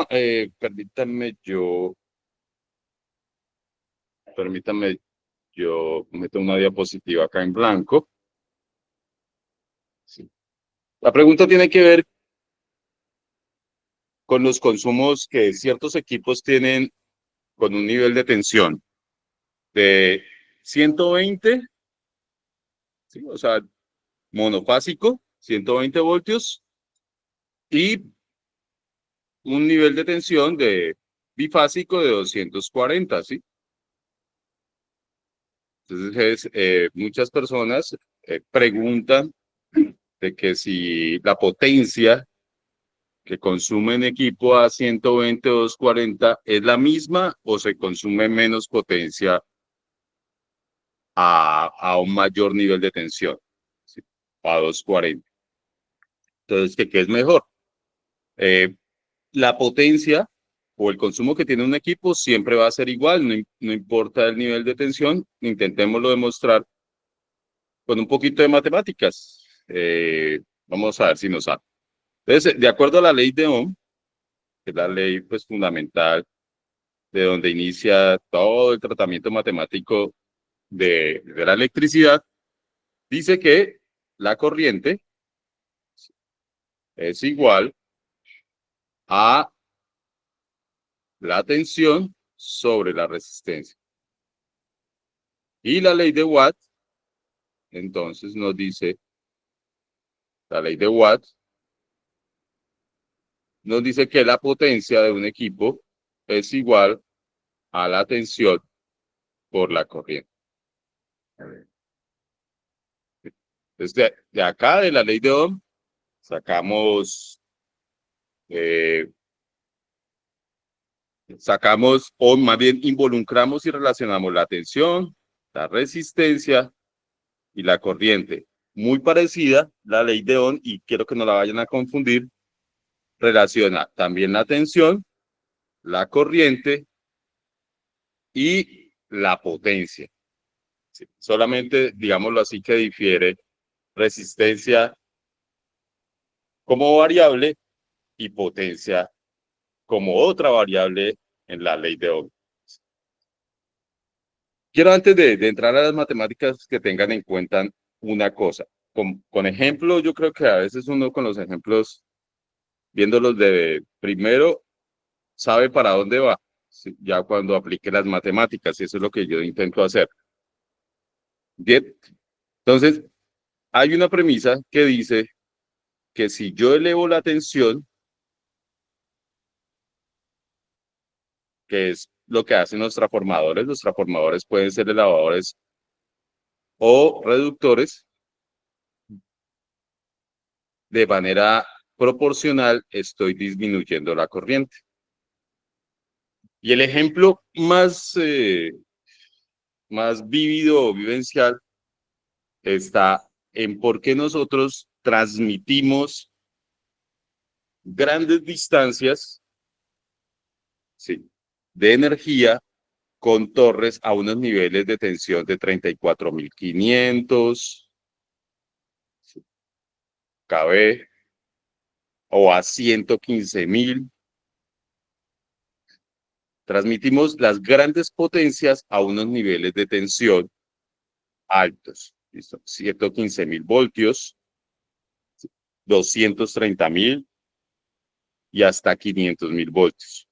permítame, yo meto una diapositiva acá en blanco. Sí. La pregunta tiene que ver con los consumos que ciertos equipos tienen con un nivel de tensión de 120, ¿sí? O sea, monofásico, 120 voltios, y un nivel de tensión de bifásico de 240, ¿sí? Entonces, muchas personas preguntan de que si la potencia que consume un equipo a 120 o 240 es la misma o se consume menos potencia a un mayor nivel de tensión, ¿sí? A 240. Entonces, ¿qué es mejor? Eh, la potencia o el consumo que tiene un equipo siempre va a ser igual, no importa el nivel de tensión. Intentémoslo demostrar con un poquito de matemáticas. Vamos a ver si nos sale. Entonces, de acuerdo a la ley de Ohm, que es la ley pues, fundamental de donde inicia todo el tratamiento matemático de la electricidad, dice que la corriente es igual a la tensión sobre la resistencia. Y la ley de Watt, entonces nos dice, la ley de Watt nos dice que la potencia de un equipo es igual a la tensión por la corriente. Entonces, de acá, de la ley de Ohm, eh, sacamos, o más bien involucramos y relacionamos la tensión, la resistencia y la corriente. Muy parecida, la ley de Ohm, y quiero que no la vayan a confundir, relaciona también la tensión, la corriente y la potencia. Sí, solamente, digámoslo así, que difiere resistencia como variable y potencia como otra variable en la ley de Ohm. Quiero antes de entrar a las matemáticas que tengan en cuenta una cosa. Con ejemplo, yo creo que a veces uno con los ejemplos, viéndolos de primero, sabe para dónde va, ¿sí? Ya cuando aplique las matemáticas, y eso es lo que yo intento hacer. Bien, entonces, hay una premisa que dice que si yo elevo la tensión, que es lo que hacen los transformadores pueden ser elevadores o reductores, de manera proporcional estoy disminuyendo la corriente. Y el ejemplo más vívido o vivencial está en por qué nosotros transmitimos grandes distancias, ¿sí?, de energía con torres a unos niveles de tensión de 34.500 kV o a 115.000. Transmitimos las grandes potencias a unos niveles de tensión altos. ¿Listo? 115.000 voltios, 230.000 y hasta 500.000 voltios.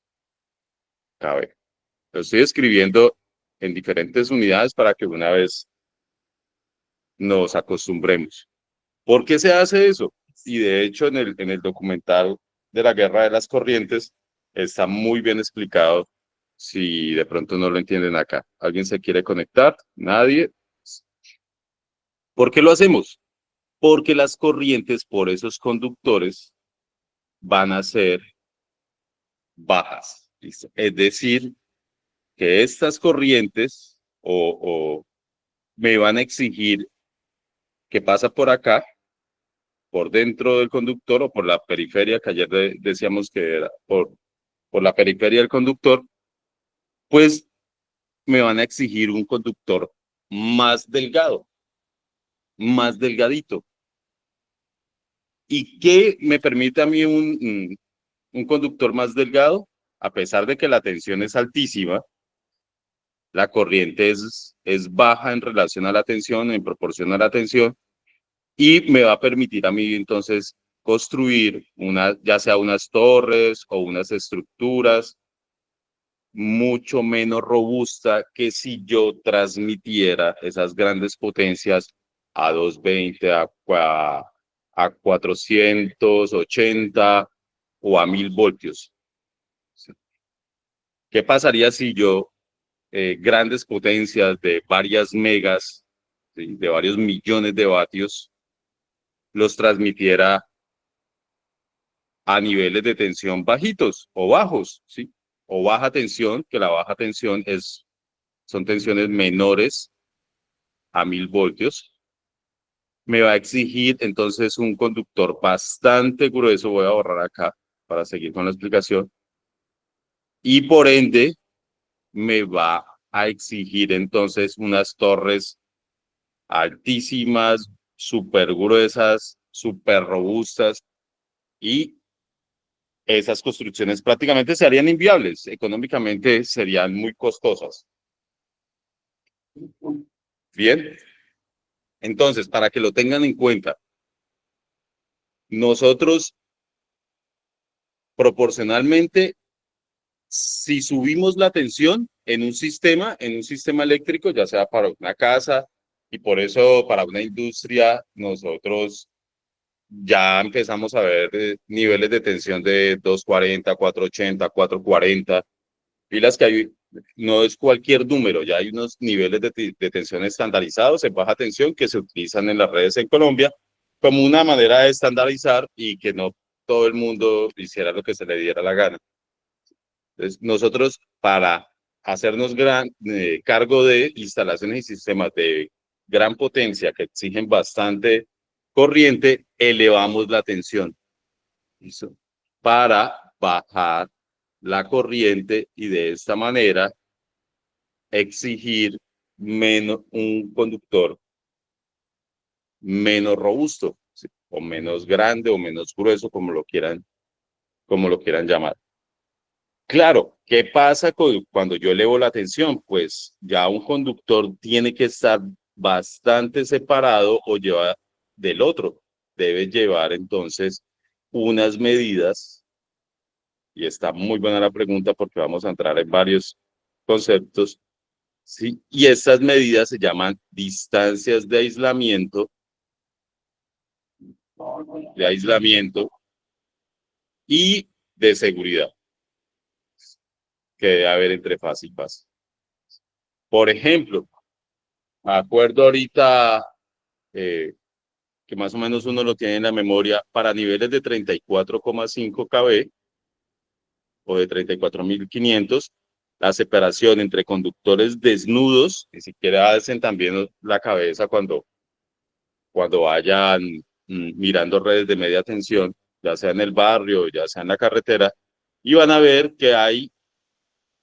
Cabe. Lo estoy escribiendo en diferentes unidades para que una vez nos acostumbremos. ¿Por qué se hace eso? Y de hecho en el documental de la Guerra de las Corrientes está muy bien explicado si de pronto no lo entienden acá. ¿Alguien se quiere conectar? ¿Nadie? ¿Por qué lo hacemos? Porque las corrientes por esos conductores van a ser bajas. ¿Listo? Es decir, que estas corrientes o me van a exigir que pasa por acá, por dentro del conductor o por la periferia, que ayer decíamos que era por la periferia del conductor, pues me van a exigir un conductor más delgado, más delgadito. ¿Y qué me permite a mí un conductor más delgado, a pesar de que la tensión es altísima, la corriente es baja en relación a la tensión, en proporción a la tensión, y me va a permitir a mí entonces construir ya sea unas torres o unas estructuras mucho menos robusta que si yo transmitiera esas grandes potencias a 220, a 480 o a 1000 voltios. ¿Qué pasaría si yo grandes potencias de varias megas, ¿sí?, de varios millones de vatios, los transmitiera a niveles de tensión bajitos o bajos, ¿sí? O baja tensión, que la baja tensión son tensiones menores a 1000 voltios. Me va a exigir entonces un conductor bastante grueso, voy a borrar acá para seguir con la explicación, y por ende me va a exigir entonces unas torres altísimas, súper gruesas, súper robustas, y esas construcciones prácticamente se harían inviables, económicamente serían muy costosas. Bien, entonces, para que lo tengan en cuenta, nosotros proporcionalmente, si subimos la tensión en un sistema eléctrico, ya sea para una casa y por eso para una industria, nosotros ya empezamos a ver niveles de tensión de 240, 480, 440, y las que hay, no es cualquier número, ya hay unos niveles de tensión estandarizados en baja tensión que se utilizan en las redes en Colombia como una manera de estandarizar y que no todo el mundo hiciera lo que se le diera la gana. Entonces, nosotros para hacernos cargo de instalaciones y sistemas de gran potencia que exigen bastante corriente, elevamos la tensión, ¿listo?, para bajar la corriente y de esta manera exigir un conductor menos robusto, ¿sí?, o menos grande o menos grueso, como lo quieran llamar. Claro, ¿qué pasa cuando yo elevo la tensión? Pues ya un conductor tiene que estar bastante separado o lleva del otro. Debe llevar entonces unas medidas, y está muy buena la pregunta porque vamos a entrar en varios conceptos, ¿sí? Y estas medidas se llaman distancias de aislamiento y de seguridad que debe haber entre fase y fase. Por ejemplo, me acuerdo ahorita que más o menos uno lo tiene en la memoria, para niveles de 34,5 kV o de 34.500, la separación entre conductores desnudos, ni siquiera hacen también la cabeza cuando vayan mirando redes de media tensión, ya sea en el barrio, ya sea en la carretera, y van a ver que hay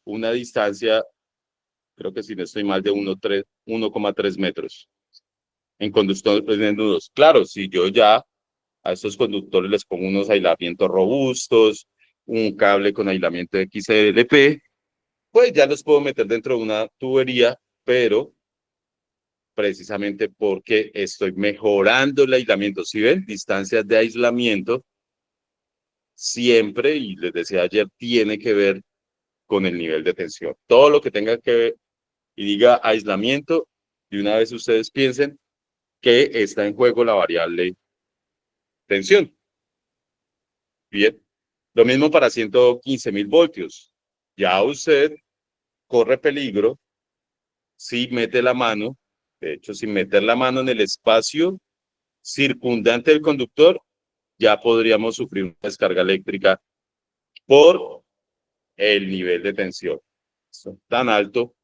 una distancia, creo que si no estoy mal, de 1,3 metros en conductores desnudos. Claro, si yo ya a estos conductores les pongo unos aislamientos robustos, un cable con aislamiento XLP, pues ya los puedo meter dentro de una tubería, pero precisamente porque estoy mejorando el aislamiento. Si ven, distancias de aislamiento siempre, y les decía ayer, tiene que ver con el nivel de tensión. Todo lo que tenga que ver y diga aislamiento, de una vez ustedes piensen que está en juego la variable tensión. Bien, lo mismo para 115.000 voltios. Ya usted corre peligro si mete la mano, de hecho, sin meter la mano en el espacio circundante del conductor, ya podríamos sufrir una descarga eléctrica por el nivel de tensión tan alto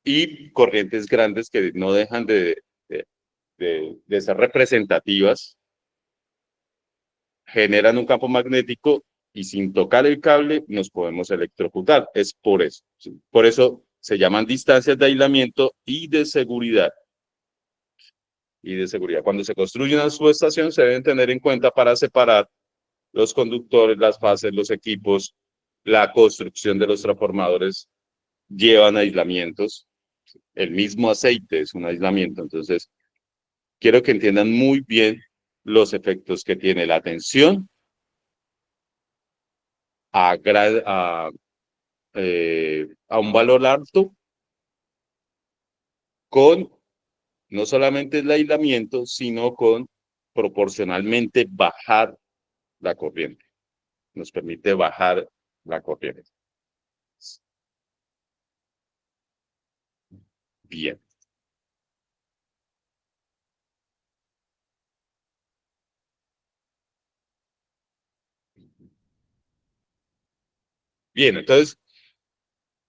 y corrientes grandes que no dejan de ser representativas, generan un campo magnético y sin tocar el cable nos podemos electrocutar. Es por eso. ¿Sí? Por eso se llaman distancias de aislamiento y de seguridad. Cuando se construye una subestación se deben tener en cuenta para separar los conductores, las fases, los equipos, la construcción de los transformadores llevan aislamientos. El mismo aceite es un aislamiento. Entonces, quiero que entiendan muy bien los efectos que tiene la tensión a un valor alto con no solamente el aislamiento, sino con proporcionalmente bajar la corriente. Nos permite bajar la corriente. Bien. Bien, entonces,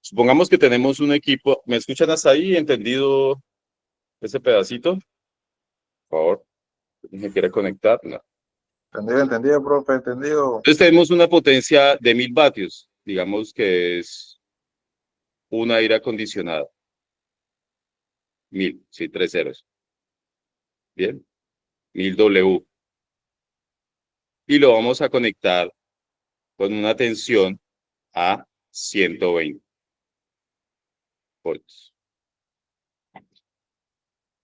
supongamos que tenemos un equipo. ¿Me escuchan hasta ahí? ¿Entendido ese pedacito? Por favor, ¿me quiere conectar? No. Entendido, entendido, profe, entendido. Entonces tenemos una potencia de 1000 vatios, digamos que es un aire acondicionado. 1000, sí, 3 ceros. Bien, 1000 W. Y lo vamos a conectar con una tensión a 120 voltios.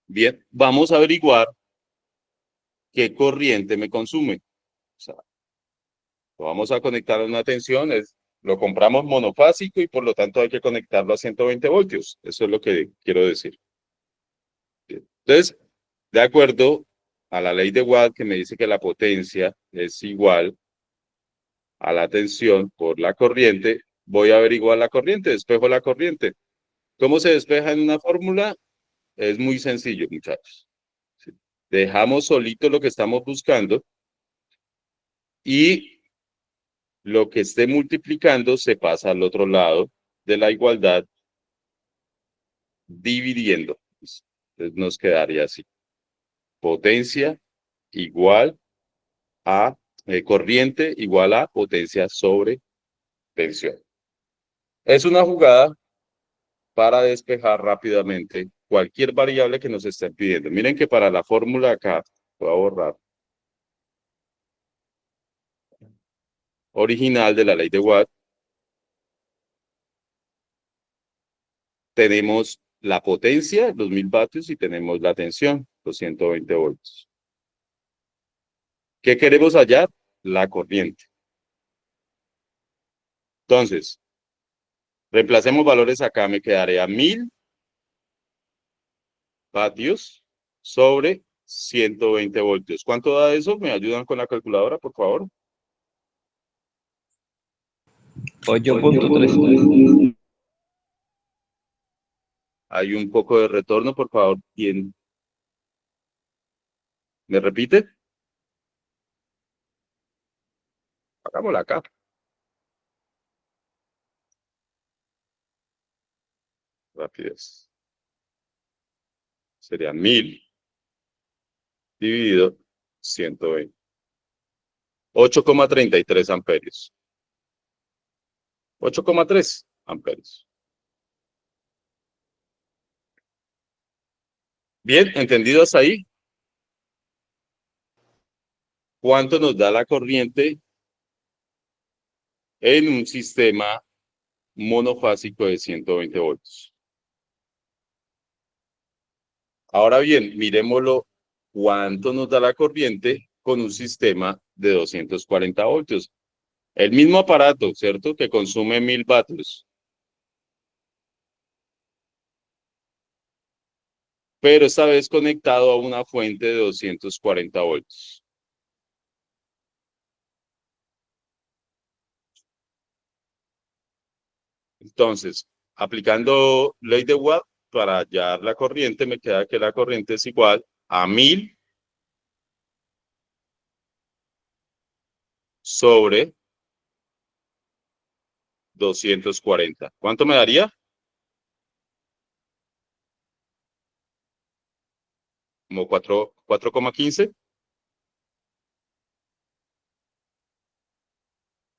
Bien, vamos a averiguar qué corriente me consume. O sea, lo vamos a conectar a una tensión, lo compramos monofásico y por lo tanto hay que conectarlo a 120 voltios. Eso es lo que quiero decir. Bien. Entonces, de acuerdo a la ley de Watt que me dice que la potencia es igual a la tensión por la corriente, voy a averiguar la corriente, despejo la corriente. ¿Cómo se despeja en una fórmula? Es muy sencillo, muchachos. Dejamos solito lo que estamos buscando y lo que esté multiplicando se pasa al otro lado de la igualdad dividiendo. Entonces nos quedaría así. Potencia igual a corriente igual a potencia sobre tensión. Es una jugada para despejar rápidamente cualquier variable que nos estén pidiendo. Miren que para la fórmula acá, voy a borrar, original de la ley de Watt, tenemos la potencia, los 1000 vatios, y tenemos la tensión, los 120 voltios. ¿Qué queremos hallar? La corriente. Entonces, reemplacemos valores acá, me quedaré a 1000 vatios sobre 120 voltios. ¿Cuánto da eso? ¿Me ayudan con la calculadora, por favor? 8.3. Hay un poco de retorno, por favor. ¿Quién me repite? Hagámosla acá. Rapidez. Serían 1000 dividido 120. 8,33 amperios. 8,3 amperios. Bien, ¿entendidos ahí? ¿Cuánto nos da la corriente en un sistema monofásico de 120 voltios? Ahora bien, miremoslo, ¿cuánto nos da la corriente con un sistema de 240 voltios? El mismo aparato, ¿cierto? Que consume 1000 vatios. Pero esta vez conectado a una fuente de 240 voltios. Entonces, aplicando ley de Watt para hallar la corriente, me queda que la corriente es igual a 1000 sobre 240. ¿Cuánto me daría? Como 4,15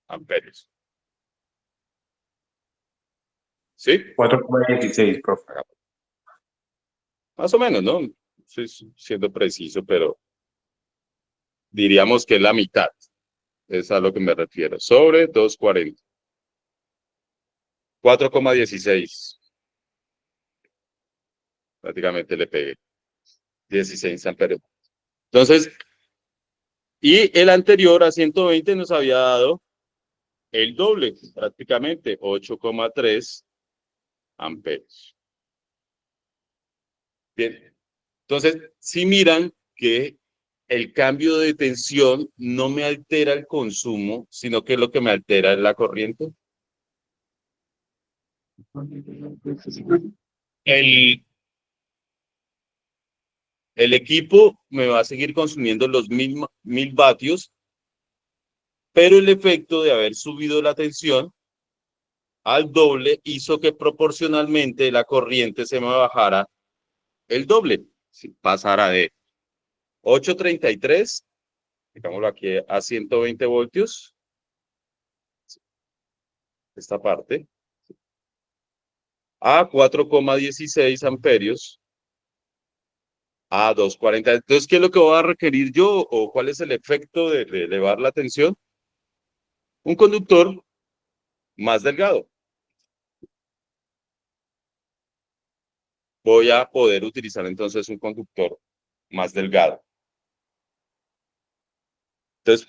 amperios. ¿Sí? 4,16, profe. Más o menos, ¿no? Estoy siendo preciso, pero diríamos que es la mitad. es a lo que me refiero. Sobre 240. 4,16. Prácticamente le pegué. 16 amperios. Entonces, y el anterior a 120 nos había dado el doble, prácticamente 8,3 amperios. Bien. Entonces, si miran que el cambio de tensión no me altera el consumo, sino que lo que me altera es la corriente. El, el equipo me va a seguir consumiendo los 1000 vatios, pero el efecto de haber subido la tensión al doble hizo que proporcionalmente la corriente se me bajara el doble. Si pasara de 833, digámoslo aquí, a 120 voltios, esta parte, a 4,16 amperios, a 240. Entonces, ¿qué es lo que voy a requerir yo o cuál es el efecto de elevar la tensión? Un conductor más delgado. Voy a poder utilizar entonces un conductor más delgado. Entonces,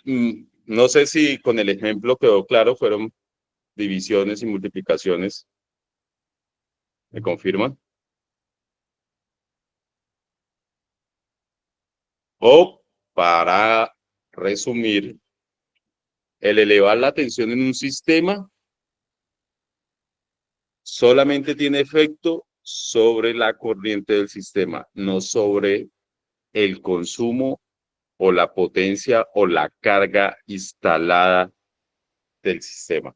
no sé si con el ejemplo quedó claro, fueron divisiones y multiplicaciones. ¿Me confirman? O para resumir, el elevar la tensión en un sistema solamente tiene efecto sobre la corriente del sistema, no sobre el consumo o la potencia o la carga instalada del sistema.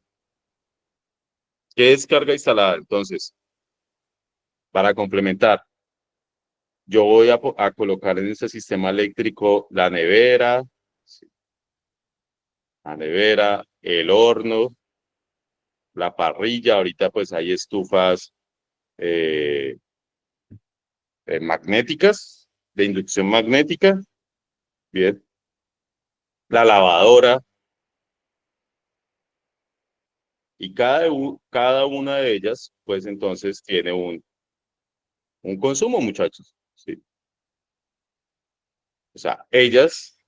¿Qué es carga instalada? Entonces, para complementar, yo voy a colocar en ese sistema eléctrico la nevera, el horno, la parrilla. Ahorita pues hay estufas eh, magnéticas, de inducción magnética. Bien. La lavadora. Y cada una de ellas, pues entonces tiene un consumo, muchachos. ¿Sí? O sea, ellas,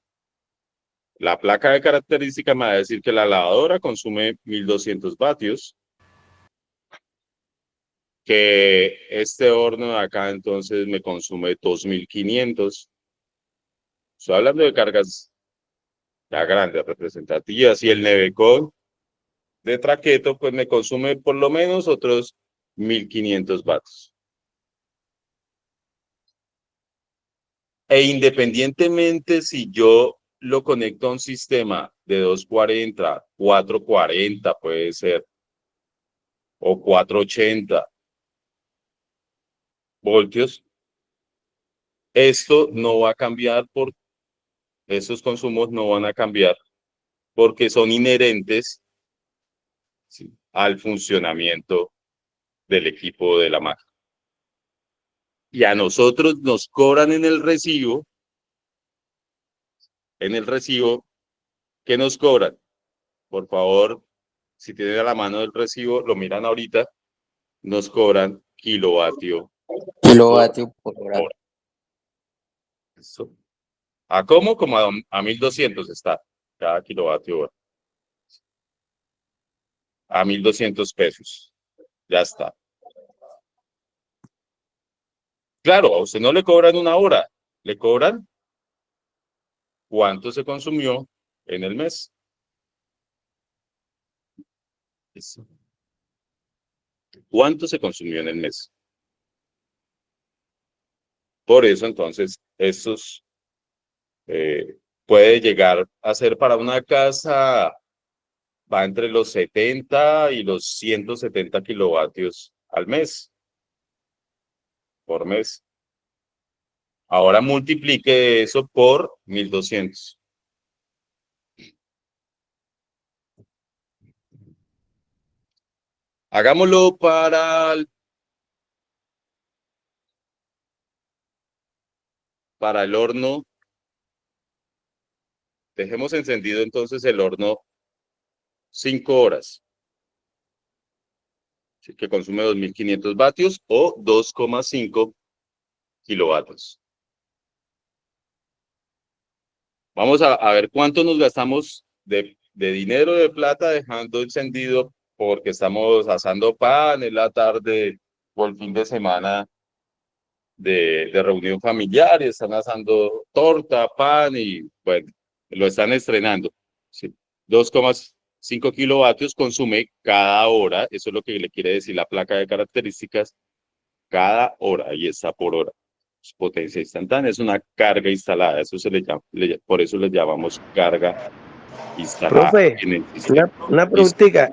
la placa de característica me va a decir que la lavadora consume 1200 vatios, que este horno de acá entonces me consume 2500. Estoy hablando de cargas ya grandes, representativas, y el nevecón de traqueto, pues me consume por lo menos otros 1500 vatios. E independientemente si yo lo conecto a un sistema de 240, 440 puede ser, o 480 voltios, esto no va a cambiar esos consumos no van a cambiar porque son inherentes, ¿sí?, al funcionamiento del equipo de la máquina. Y a nosotros nos cobran en el recibo, ¿qué nos cobran? Por favor, si tienen a la mano el recibo, lo miran ahorita, nos cobran kilovatio Kilovatio por hora. hora. ¿Listo? ¿A cómo? Como a 1200 está cada kilovatio hora. A 1200 pesos. Ya está. Claro, a usted no le cobran una hora, le cobran cuánto se consumió en el mes. ¿Listo? ¿Cuánto se consumió en el mes? Por eso, entonces, estos puede llegar a ser para una casa, va entre los 70 y los 170 kilovatios al mes, por mes. Ahora multiplique eso por 1200. Hagámoslo para el horno dejemos encendido entonces el horno 5 horas, ¿sí? Que consume 2.500 vatios o 2,5 kilovatios. Vamos a ver cuánto nos gastamos de dinero, de plata, dejando encendido porque estamos asando pan en la tarde o el fin de semana de reunión familiar y están asando torta, pan y bueno, lo están estrenando. ¿Sí? 2,5 kilovatios consume cada hora, eso es lo que le quiere decir la placa de características, cada hora, ahí está por hora. Es potencia instantánea, es una carga instalada, eso se le llama, por eso le llamamos carga instalada Profe, en el sistema. una Listo. preguntita.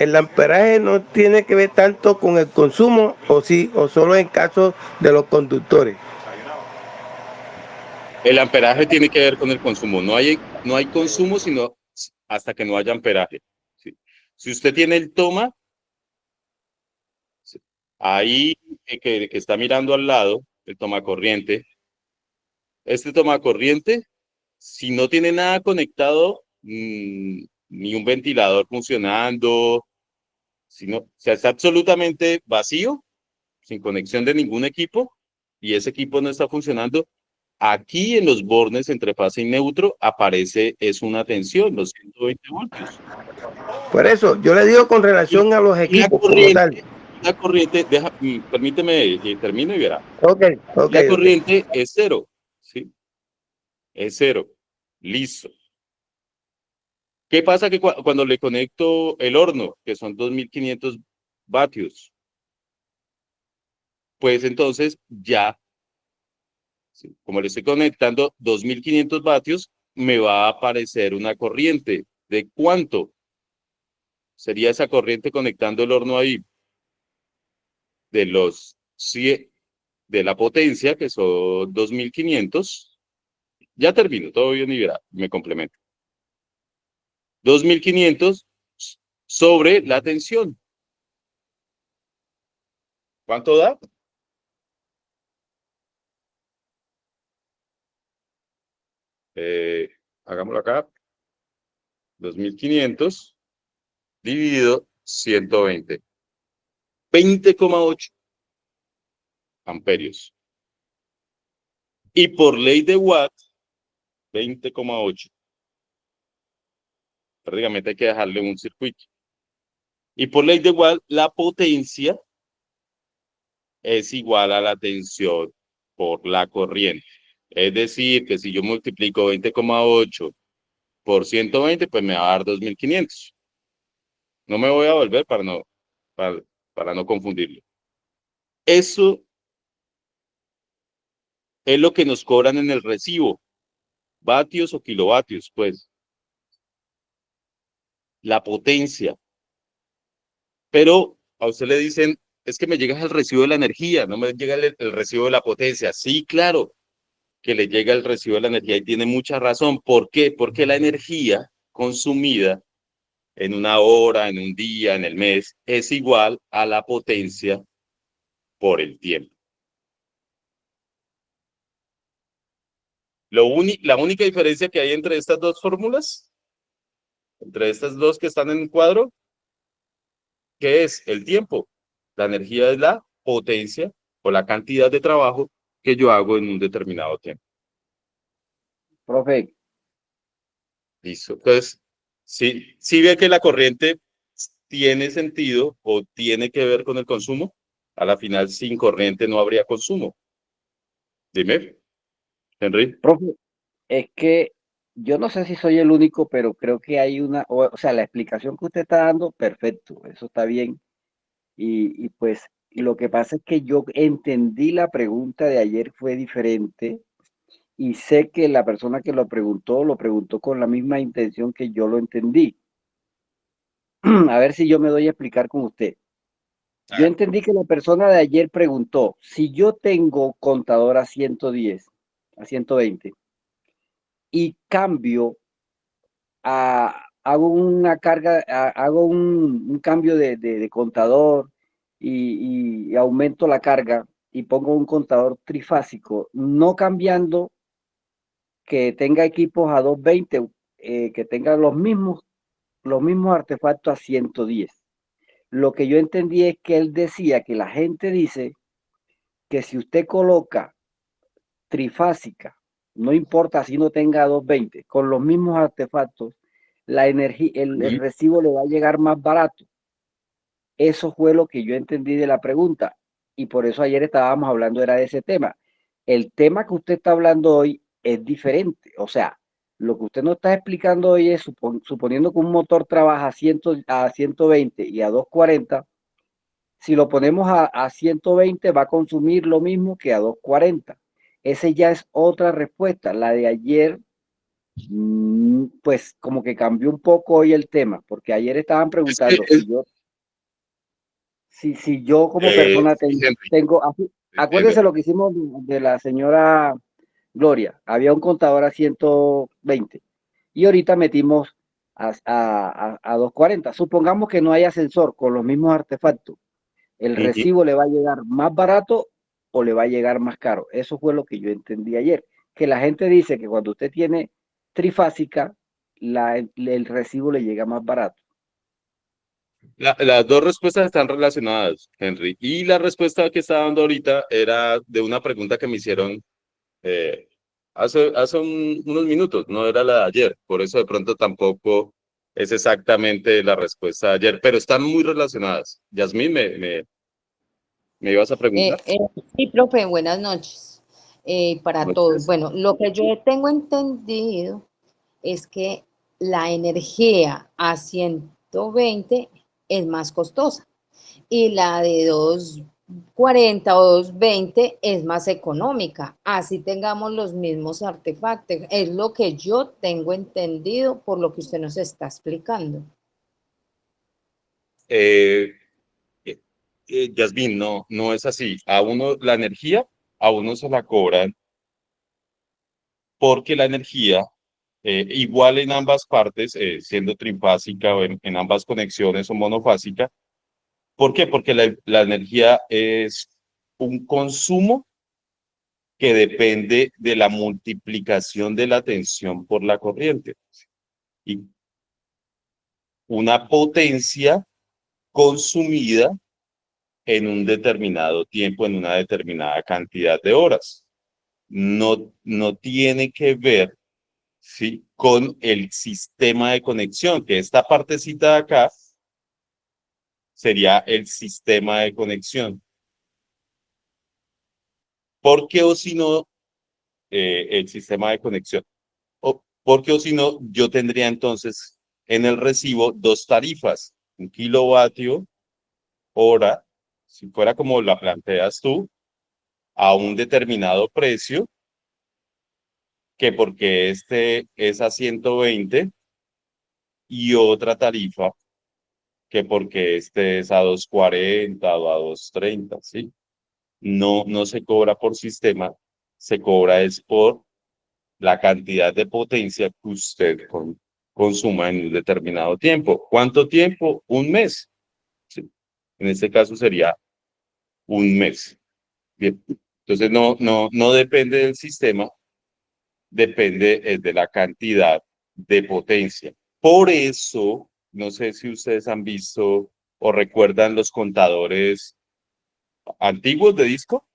¿El amperaje no tiene que ver tanto con el consumo o sí, o solo en caso de los conductores? El amperaje tiene que ver con el consumo. No hay consumo sino hasta que no haya amperaje. ¿Sí? Si usted tiene el toma, ¿sí? Ahí que está mirando al lado, el toma corriente, este toma corriente, si no tiene nada conectado, ni un ventilador funcionando, sino, o sea, está absolutamente vacío, sin conexión de ningún equipo, y ese equipo no está funcionando. Aquí en los bornes entre fase y neutro aparece, es una tensión, los 120 voltios. Por eso, yo le digo con relación a los Y equipos como tal. la corriente, permíteme que termine y verá. Ok. La corriente es cero, ¿sí? Es cero. Listo. ¿Qué pasa que cuando le conecto el horno, que son 2.500 vatios? Pues entonces ya, ¿sí? Como le estoy conectando 2.500 vatios, me va a aparecer una corriente. ¿De cuánto sería esa corriente conectando el horno ahí? De los 100, de la potencia, que son 2.500. Ya termino, todo bien y verá, me complemento. 2.500 sobre la tensión. ¿Cuánto da? Hagámoslo acá. 2.500 dividido 120. 20,8 amperios. Y por ley de Watt, 20,8. Prácticamente hay que dejarle un circuito. Y por ley de Watt, la potencia es igual a la tensión por la corriente. Es decir, que si yo multiplico 20,8 por 120, pues me va a dar 2.500. No me voy a volver para no confundirlo. Eso es lo que nos cobran en el recibo. Vatios o kilovatios, pues. La potencia. Pero a usted le dicen, es que me llega el recibo de la energía, no me llega el recibo de la potencia. Sí, claro, que le llega el recibo de la energía y tiene mucha razón. ¿Por qué? Porque la energía consumida en una hora, en un día, en el mes, es igual a la potencia por el tiempo. La única diferencia que hay entre estas dos fórmulas, entre estas dos que están en el cuadro, ¿qué es? El tiempo. La energía es la potencia o la cantidad de trabajo que yo hago en un determinado tiempo. Profe, Listo. Entonces, si ve que la corriente tiene sentido o tiene que ver con el consumo, a la final sin corriente no habría consumo. Dime, Henry. profe, es que yo no sé si soy el único, pero creo que hay o sea, la explicación que usted está dando, perfecto, eso está bien. Y pues lo que pasa es que yo entendí la pregunta de ayer fue diferente y sé que la persona que lo preguntó con la misma intención que yo lo entendí. A ver si yo me doy a explicar con usted. Yo entendí que la persona de ayer preguntó, si yo tengo contador a 110, a 120, y cambio, hago una carga, hago un cambio de contador y aumento la carga y pongo un contador trifásico, no cambiando que tenga equipos a 220, que tenga los mismos artefactos a 110. Lo que yo entendí es que él decía que la gente dice que si usted coloca trifásica, no importa si no tenga 220, con los mismos artefactos, la energía, el Sí. recibo le va a llegar más barato. Eso fue lo que yo entendí de la pregunta. Y por eso ayer estábamos hablando era de ese tema. El tema que usted está hablando hoy es diferente. O sea, lo que usted nos está explicando hoy es suponiendo que un motor trabaja a 120 y a 240, si lo ponemos a 120 va a consumir lo mismo que a 240. Ese ya es otra respuesta. La de ayer, pues como que cambió un poco hoy el tema, porque ayer estaban Es que preguntando si yo como persona Henry, tengo, entiendo. acuérdese lo que hicimos de la señora Gloria, había un contador a 120 y ahorita metimos a 240. Supongamos que no hay ascensor con los mismos artefactos, ¿el Ujú. recibo le va a llegar más barato o le va a llegar más caro? Eso fue lo que yo entendí ayer, que la gente dice que cuando usted tiene trifásica, el recibo le llega más barato. Las dos respuestas están relacionadas, Henry. Y la respuesta que estaba dando ahorita era de una pregunta que me hicieron eh, hace unos minutos, no era la de ayer. Por eso de pronto tampoco es exactamente la respuesta de ayer, pero están muy relacionadas. Yasmín, ¿me ibas a preguntar? Sí, profe, buenas noches para todos. Noches. Bueno, lo que yo tengo entendido es que la energía a 120 es más costosa y la de 240 o 220 es más económica. Así tengamos los mismos artefactos. Es lo que yo tengo entendido por lo que usted nos está explicando. Eh, Yasmín, no es así. A uno, la energía, a uno se la cobran porque la energía, igual en ambas partes, siendo trifásica o en ambas conexiones o monofásica. ¿Por qué? Porque la energía es un consumo que depende de la multiplicación de la tensión por la corriente. Y una potencia consumida en un determinado tiempo, en una determinada cantidad de horas. No tiene que ver, ¿sí?, con el sistema de conexión, que esta partecita de acá sería el sistema de conexión. Porque o si no, el sistema de conexión. Porque o si no, yo tendría entonces en el recibo dos tarifas, 1 kWh, si fuera como la planteas tú, a un determinado precio, que porque este es a 120 y otra tarifa que porque este es a 240 o a 230, ¿sí? No se cobra por sistema, se cobra es por la cantidad de potencia que usted consuma en un determinado tiempo. ¿Cuánto tiempo? Un mes. Sí. En este caso sería un mes. Bien. Entonces no depende del sistema, depende de la cantidad de potencia. Por eso, no sé si ustedes han visto o recuerdan los contadores antiguos de disco,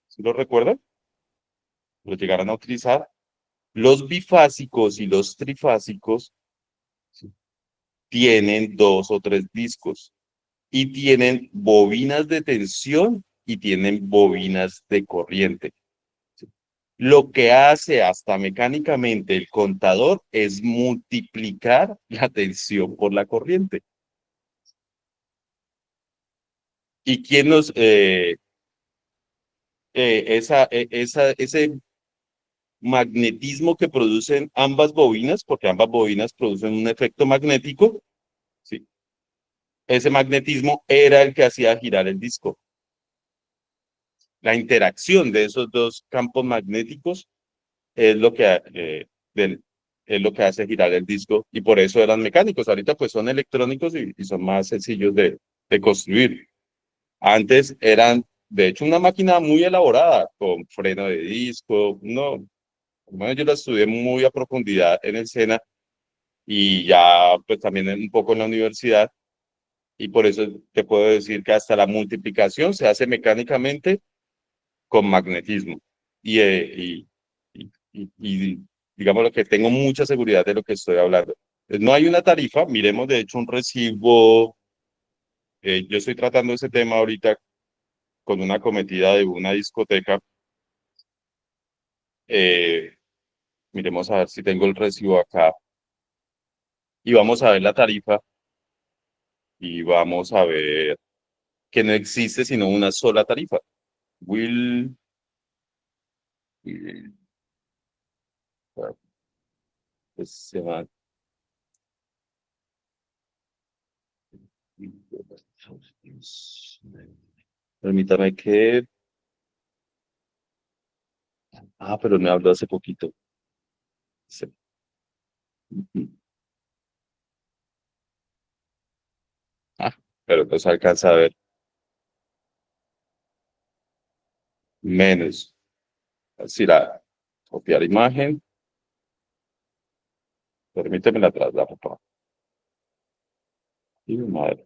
¿sí los recuerdan? ¿Los llegaron a utilizar? Los bifásicos y los trifásicos, ¿sí?, tienen 2 o 3 discos y tienen bobinas de tensión y tienen bobinas de corriente. ¿Sí? Lo que hace hasta mecánicamente el contador es multiplicar la tensión por la corriente. ¿Y quién nos, ese magnetismo que producen ambas bobinas, porque ambas bobinas producen un efecto magnético, ¿sí? Ese magnetismo era el que hacía girar el disco. La interacción de esos dos campos magnéticos es lo que, es lo que hace girar el disco y por eso eran mecánicos. Ahorita pues son electrónicos y son más sencillos de construir. Antes eran, de hecho, una máquina muy elaborada con freno de disco, no, Bueno, yo la estudié muy a profundidad en el SENA y ya pues también un poco en la universidad, y por eso te puedo decir que hasta la multiplicación se hace mecánicamente con magnetismo. Y digamos lo que tengo mucha seguridad de lo que estoy hablando. No hay una tarifa, miremos de hecho un recibo. Yo estoy tratando ese tema ahorita con una cometida de una discoteca. Eh, Miremos a ver si tengo el recibo acá y vamos a ver la tarifa y vamos a ver que no existe sino una sola tarifa. Will, Will- pues se llama- Permítame que... Ah, pero me habló hace poquito. Sí. Ah, pero no se alcanza a ver. Menos. Así la copiar imagen. Permíteme la traslado, papá. Y mi madre.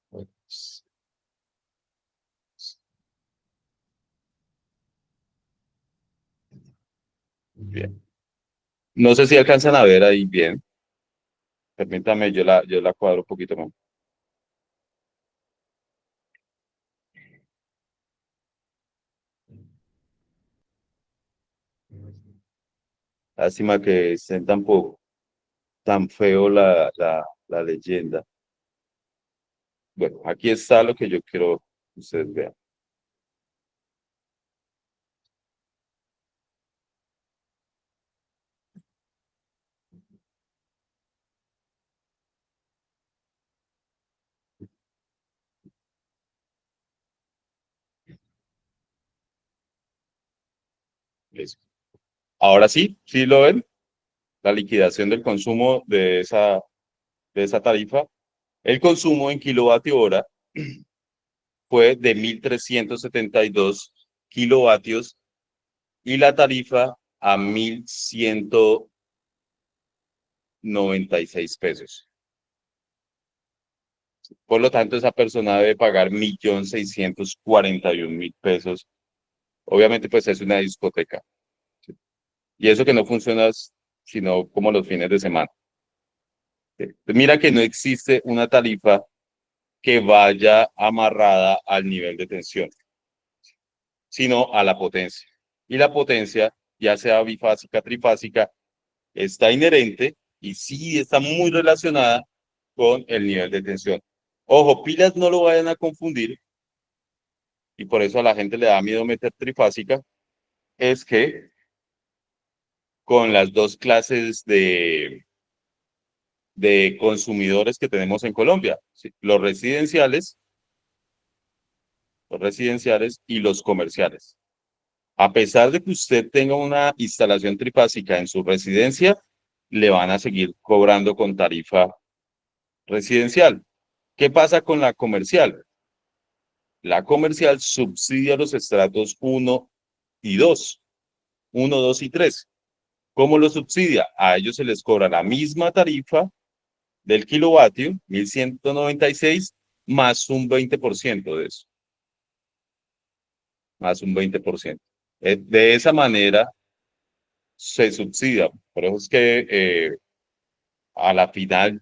Pues, bien. No sé si alcanzan a ver ahí bien. Permítame, yo la cuadro un poquito más. Lástima que estén tan feo la leyenda. Bueno, aquí está lo que yo quiero que ustedes vean. Eso. Ahora sí, sí lo ven, la liquidación del consumo de esa tarifa. El consumo en kilovatio hora fue de 1.372 kilovatios y la tarifa a 1.196 pesos. Por lo tanto, esa persona debe pagar 1.641.000 pesos. Obviamente, pues es una discoteca. Y eso que no funciona sino como los fines de semana. Mira que no existe una tarifa que vaya amarrada al nivel de tensión, sino a la potencia. Y la potencia, ya sea bifásica, trifásica, está inherente y sí está muy relacionada con el nivel de tensión. Ojo, pilas no lo vayan a confundir, y por eso a la gente le da miedo meter trifásica, es que con las dos clases de consumidores que tenemos en Colombia, ¿sí? Los residenciales y los comerciales. A pesar de que usted tenga una instalación trifásica en su residencia, le van a seguir cobrando con tarifa residencial. ¿Qué pasa con la comercial? La comercial subsidia los estratos 1 y 2, 1, 2 y 3. ¿Cómo lo subsidia? A ellos se les cobra la misma tarifa del kilovatio, 1.196, más un 20% de eso, más un 20%. De esa manera se subsidia. Por eso es que a la final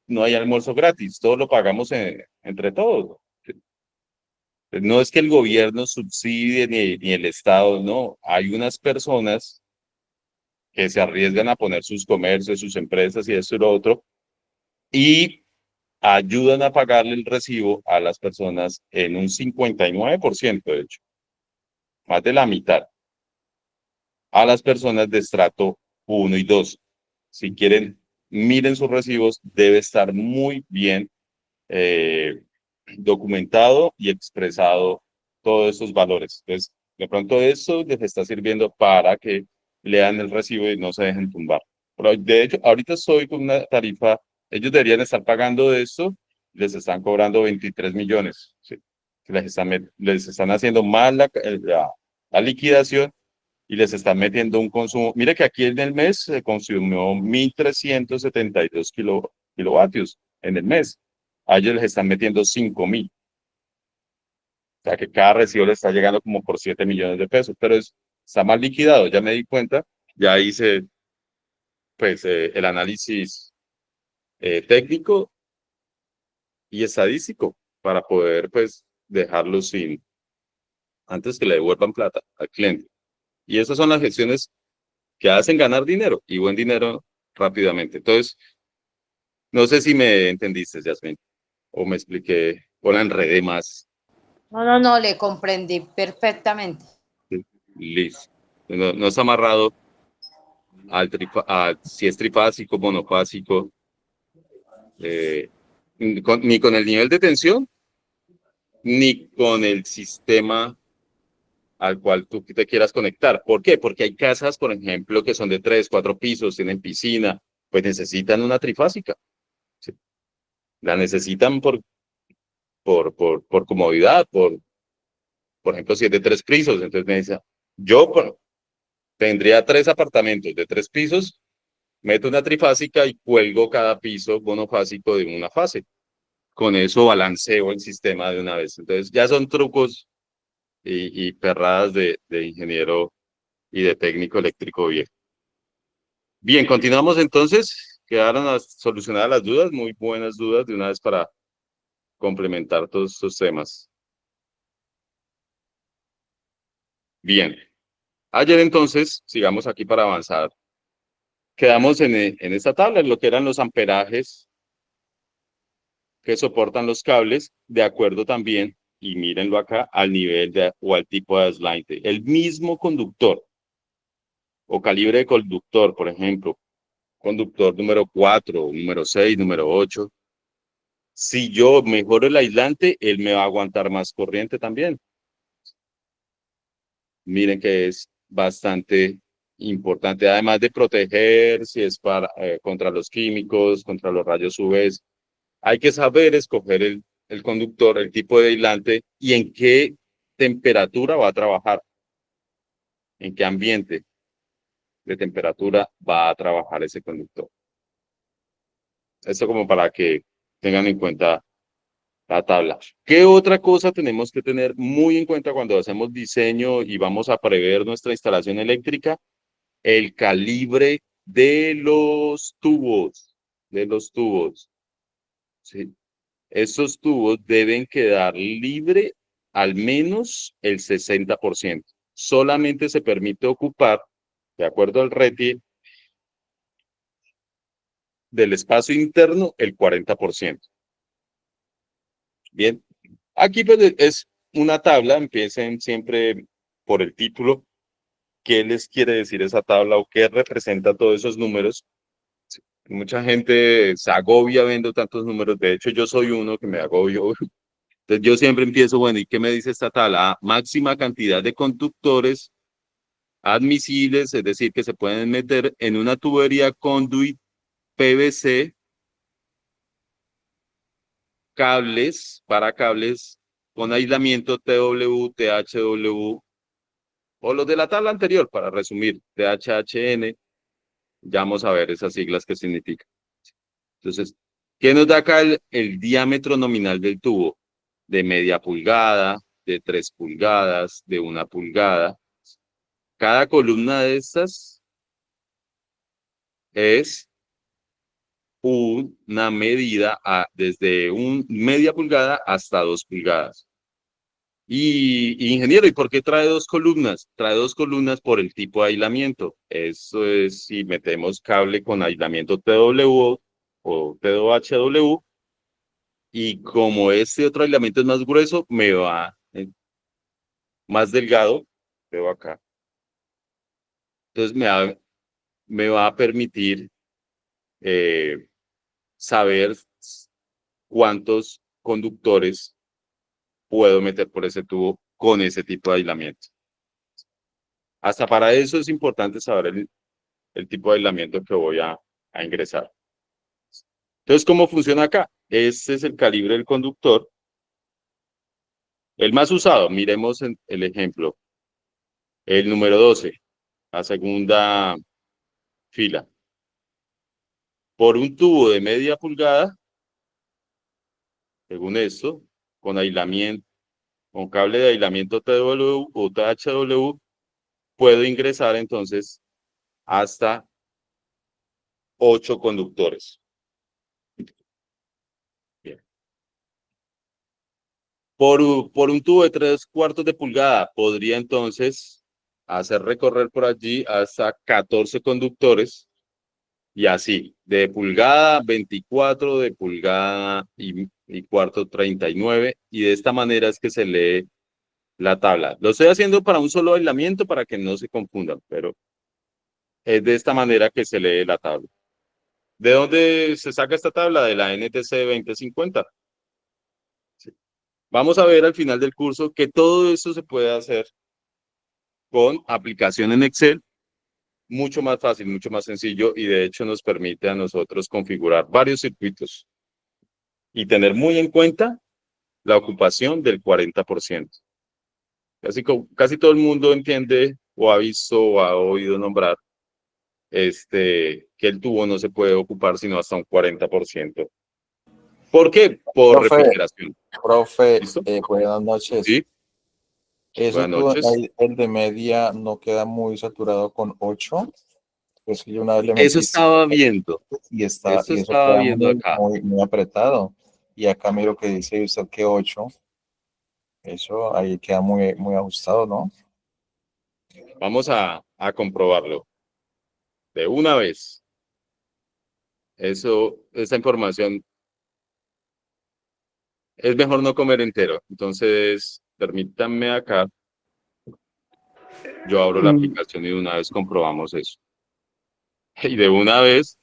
no hay almuerzo gratis, todo lo pagamos entre todos. No es que el gobierno subsidie ni el Estado, no. Hay unas personas que se arriesgan a poner sus comercios, sus empresas y esto y lo otro, y ayudan a pagarle el recibo a las personas en un 59%, de hecho, más de la mitad, a las personas de estrato 1 y 2. Si quieren, miren sus recibos, debe estar muy bien eh, documentado y expresado todos esos valores. Entonces, de pronto eso les está sirviendo para que lean el recibo y no se dejen tumbar. Pero de hecho, ahorita estoy con una tarifa, ellos deberían estar pagando de esto les están cobrando 23 millones. ¿Sí? Les están haciendo mal la liquidación y les están metiendo un consumo. Mire que aquí en el mes se consumió 1.372 kilovatios en el mes. A ellos les están metiendo 5.000. O sea que cada recibo le está llegando como por 7 millones de pesos, pero está mal liquidado, ya me di cuenta, ya hice pues el análisis técnico y estadístico para poder pues dejarlo sin, antes que le devuelvan plata al cliente. Y esas son las gestiones que hacen ganar dinero y buen dinero rápidamente. Entonces, no sé si me entendiste, Yasmin, o me expliqué, o la enredé más. No, le comprendí perfectamente. Listo. No, no está amarrado si es trifásico, monofásico, ni con el nivel de tensión, ni con el sistema al cual tú te quieras conectar. ¿Por qué? Porque hay casas, por ejemplo, que son de 3, 4 pisos, tienen piscina, pues necesitan una trifásica. ¿Sí? La necesitan por comodidad, por ejemplo, si es de 3 pisos. Entonces me dice, yo tendría 3 apartamentos de 3 pisos, meto una trifásica y cuelgo cada piso monofásico de una fase. Con eso balanceo el sistema de una vez. Entonces ya son trucos y perradas de ingeniero y de técnico eléctrico viejo. Bien, continuamos entonces. Quedaron solucionadas las dudas, muy buenas dudas de una vez para complementar todos estos temas. Bien, ayer entonces, sigamos aquí para avanzar. Quedamos en esta tabla, en lo que eran los amperajes que soportan los cables, de acuerdo también, y mírenlo acá, al nivel o al tipo de aislante. El mismo conductor o calibre de conductor, por ejemplo, conductor número 4, número 6, número 8. Si yo mejoro el aislante, él me va a aguantar más corriente también. Miren que es bastante importante, además de proteger, si es contra los químicos, contra los rayos UV, hay que saber escoger el conductor, el tipo de aislante y en qué temperatura va a trabajar, en qué ambiente de temperatura va a trabajar ese conductor. Esto como para que tengan en cuenta la tabla. ¿Qué otra cosa tenemos que tener muy en cuenta cuando hacemos diseño y vamos a prever nuestra instalación eléctrica? El calibre de los tubos, ¿sí? Esos tubos deben quedar libre al menos el 60%. Solamente se permite ocupar, de acuerdo al RETI, del espacio interno el 40%. Bien, aquí pues es una tabla, empiecen siempre por el título, qué les quiere decir esa tabla o qué representa todos esos números. Mucha gente se agobia viendo tantos números, de hecho yo soy uno que me agobio. Entonces yo siempre empiezo, bueno, ¿y qué me dice esta tabla? Máxima cantidad de conductores admisibles, es decir, que se pueden meter en una tubería conduit PVC, cables con aislamiento TW, THW, o los de la tabla anterior, para resumir, THHN, ya vamos a ver esas siglas qué significan. Entonces, ¿qué nos da acá el diámetro nominal del tubo? De media pulgada, de 3 pulgadas, de 1 pulgada. Cada columna de estas es una medida desde media pulgada hasta 2 pulgadas. Y ingeniero, ¿y por qué trae 2 columnas? Trae 2 columnas por el tipo de aislamiento. Eso es si metemos cable con aislamiento TW o TWHW. Y como este otro aislamiento es más grueso, me va más delgado, veo acá. Entonces me va a permitir saber cuántos conductores puedo meter por ese tubo con ese tipo de aislamiento. Hasta para eso es importante saber el tipo de aislamiento que voy a ingresar. Entonces, ¿cómo funciona acá? este es el calibre del conductor. El más usado, miremos el ejemplo. El número 12, la segunda fila. Por un tubo de media pulgada, según esto, con aislamiento, con cable de aislamiento TW o THW, puedo ingresar entonces hasta 8 conductores. Bien. Por un tubo de 3/4 de pulgada, podría entonces hacer recorrer por allí hasta 14 conductores. Y así, de pulgada 24, de pulgada y cuarto 39, y de esta manera es que se lee la tabla. Lo estoy haciendo para un solo aislamiento para que no se confundan, pero es de esta manera que se lee la tabla. ¿De dónde se saca esta tabla? De la NTC 2050. Sí. Vamos a ver al final del curso que todo eso se puede hacer con aplicación en Excel, mucho más fácil, mucho más sencillo, y de hecho nos permite a nosotros configurar varios circuitos y tener muy en cuenta la ocupación del 40%. Casi todo el mundo entiende o ha visto o ha oído nombrar que el tubo no se puede ocupar sino hasta un 40%. ¿Por qué? Por Profe, refrigeración. profe, ¿Listo? buenas noches. Sí, Ese buenas tubo, noches. el de media, no queda muy saturado con 8. Pues yo una vez le Eso metí estaba viendo. y Eso y eso estaba queda viendo muy, acá. muy, muy apretado. Y acá miro que dice usted que 8. Eso ahí queda muy, muy ajustado, ¿no? Vamos a comprobarlo de una vez. Esa información es mejor no comer entero. Entonces, permítanme acá. Yo abro la aplicación y de una vez comprobamos eso. Y de una vez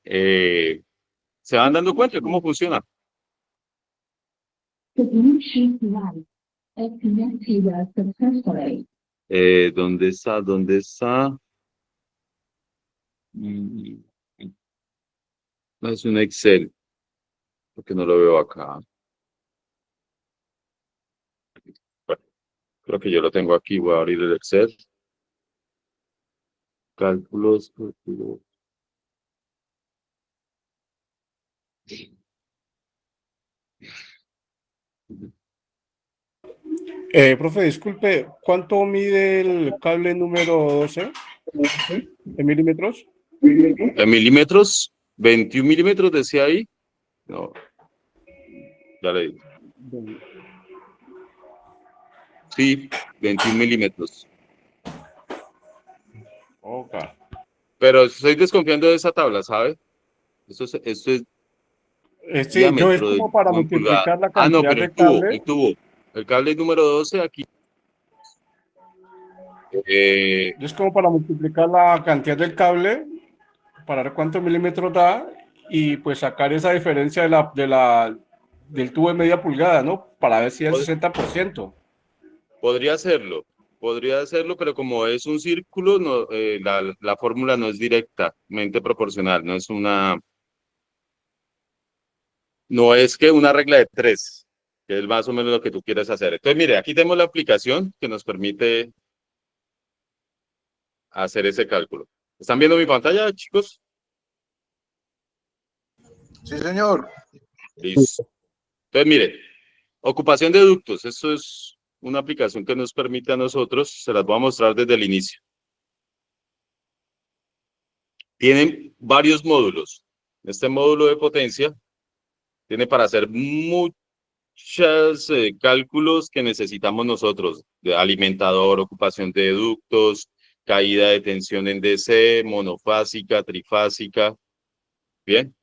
se van dando cuenta de cómo funciona. ¿Dónde está? ¿Dónde está? Mm, No es un Excel, porque no lo veo acá. Bueno, creo que yo lo tengo aquí. Voy a abrir el Excel. Cálculos. Profe, disculpe, ¿cuánto mide el cable número 12 en milímetros? En milímetros, 21 milímetros decía ahí. No, ya le digo. Sí, 21 milímetros. Ok. Pero estoy desconfiando de esa tabla, ¿sabe? Esto es Sí, yo es diámetro de como para tubo en pulgada. multiplicar la Ah, no, cantidad pero de cable, el cable número 12 aquí. es como para multiplicar la cantidad del cable para ver cuántos milímetros da y pues sacar esa diferencia del tubo de media pulgada, ¿no? Para ver si es el pod- 60%. podría hacerlo, pero como es un círculo, no, la fórmula no es directamente proporcional, no es que una regla de 3, que es más o menos lo que tú quieres hacer. Entonces, mire, aquí tenemos la aplicación que nos permite hacer ese cálculo. ¿Están viendo mi pantalla, chicos? Sí, señor. Listo. Entonces, mire, ocupación de ductos. Esto es una aplicación que nos permite a nosotros, se las voy a mostrar desde el inicio. Tienen varios módulos. Este módulo de potencia tiene para hacer muchos cálculos que necesitamos nosotros, de alimentador, ocupación de ductos, caída de tensión en DC, monofásica, trifásica. Bien,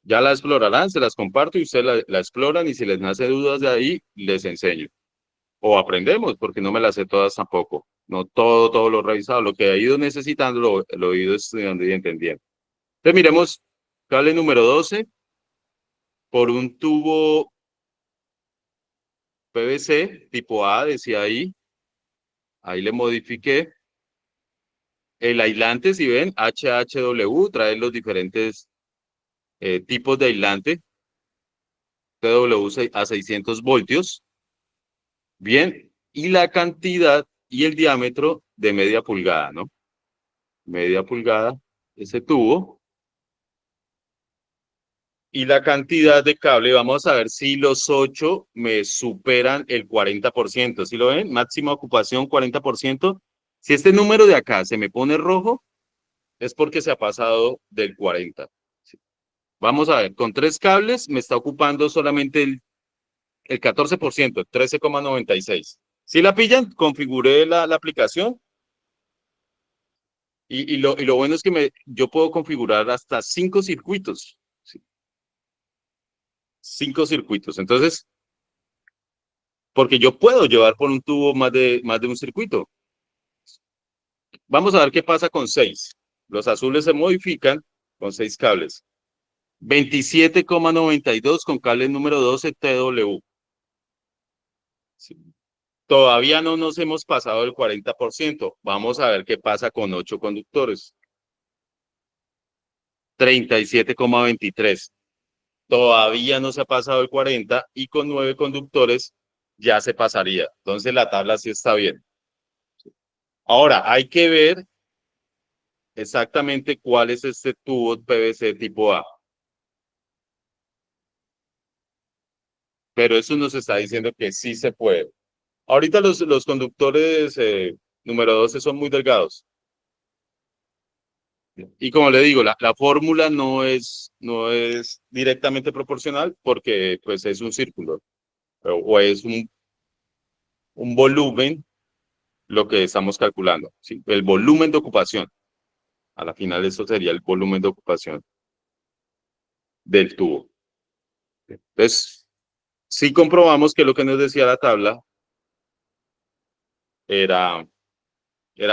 ya la explorarán, se las comparto y ustedes la exploran y si les nace dudas de ahí, les enseño. O aprendemos, porque no me las sé todas tampoco. No todo lo he revisado. Lo que he ido necesitando lo he ido estudiando y entendiendo. Entonces miremos cable número 12 por un tubo PVC tipo A, decía ahí. Ahí le modifiqué. El aislante, si ven, HHW, trae los diferentes tipos de aislante, TW a 600 voltios, bien, y la cantidad y el diámetro de media pulgada, ¿no? Media pulgada, ese tubo. Y la cantidad de cable, vamos a ver si los 8 me superan el 40%. ¿Sí lo ven? Máxima ocupación 40%. Si este número de acá se me pone rojo, es porque se ha pasado del 40. Vamos a ver, con 3 cables me está ocupando solamente el 14%, el 13,96. Si la pillan, configuré la aplicación y lo bueno es que yo puedo configurar hasta 5 circuitos. 5 circuitos. Entonces, porque yo puedo llevar por un tubo más de un circuito. Vamos a ver qué pasa con 6. Los azules se modifican con 6 cables. 27,92 con cable número 12 TW. Sí. Todavía no nos hemos pasado el 40%. Vamos a ver qué pasa con 8 conductores. 37,23. Todavía no se ha pasado el 40 y con 9 conductores ya se pasaría. Entonces la tabla sí está bien. Ahora, hay que ver exactamente cuál es este tubo PVC tipo A. Pero eso nos está diciendo que sí se puede. Ahorita los conductores número 12 son muy delgados. Y como le digo, la fórmula no es directamente proporcional porque pues es un círculo o es un volumen lo que estamos calculando. ¿Sí? El volumen de ocupación. A la final eso sería el volumen de ocupación del tubo. Entonces, sí comprobamos que lo que nos decía la tabla era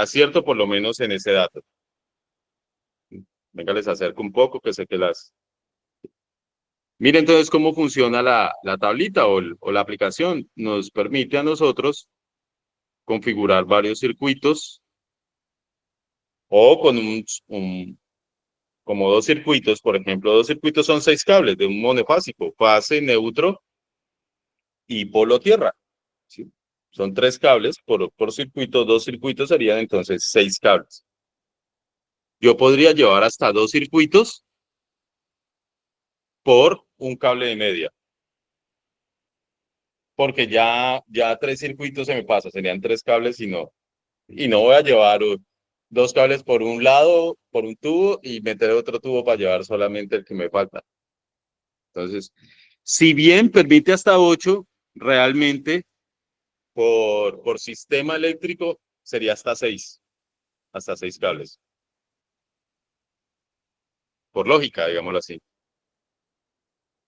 cierto, por lo menos en ese dato. Venga, les acerco un poco, que sé que las... Miren entonces cómo funciona la tablita o la aplicación. Nos permite a nosotros configurar varios circuitos o con como 2 circuitos, por ejemplo, 2 circuitos son 6 cables de un monofásico, fase, neutro y polo tierra. ¿Sí? Son 3 cables por circuito, 2 circuitos serían entonces 6 cables. Yo podría llevar hasta 2 circuitos por un cable de media. Porque ya 3 circuitos se me pasa, serían 3 cables y no voy a llevar 2 cables por un lado, por un tubo y meter otro tubo para llevar solamente el que me falta. Entonces, si bien permite hasta 8, realmente por sistema eléctrico sería hasta 6 cables. Por lógica, digámoslo así.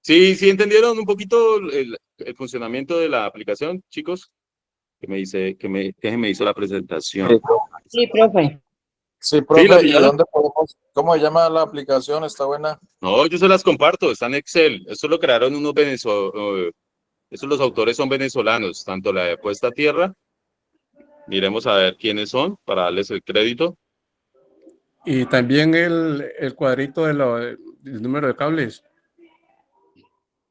Sí, entendieron un poquito el funcionamiento de la aplicación, chicos. Que me hizo la presentación. Sí, profe. Sí, ¿Sí, profe, la ¿y pillaron? dónde podemos, cómo se llama la aplicación? ¿Está buena? No, yo se las comparto, está en Excel. Eso lo crearon unos venezolanos. Esos los autores son venezolanos, tanto la de Puesta a Tierra. Miremos a ver quiénes son para darles el crédito. Y también el cuadrito del número de cables.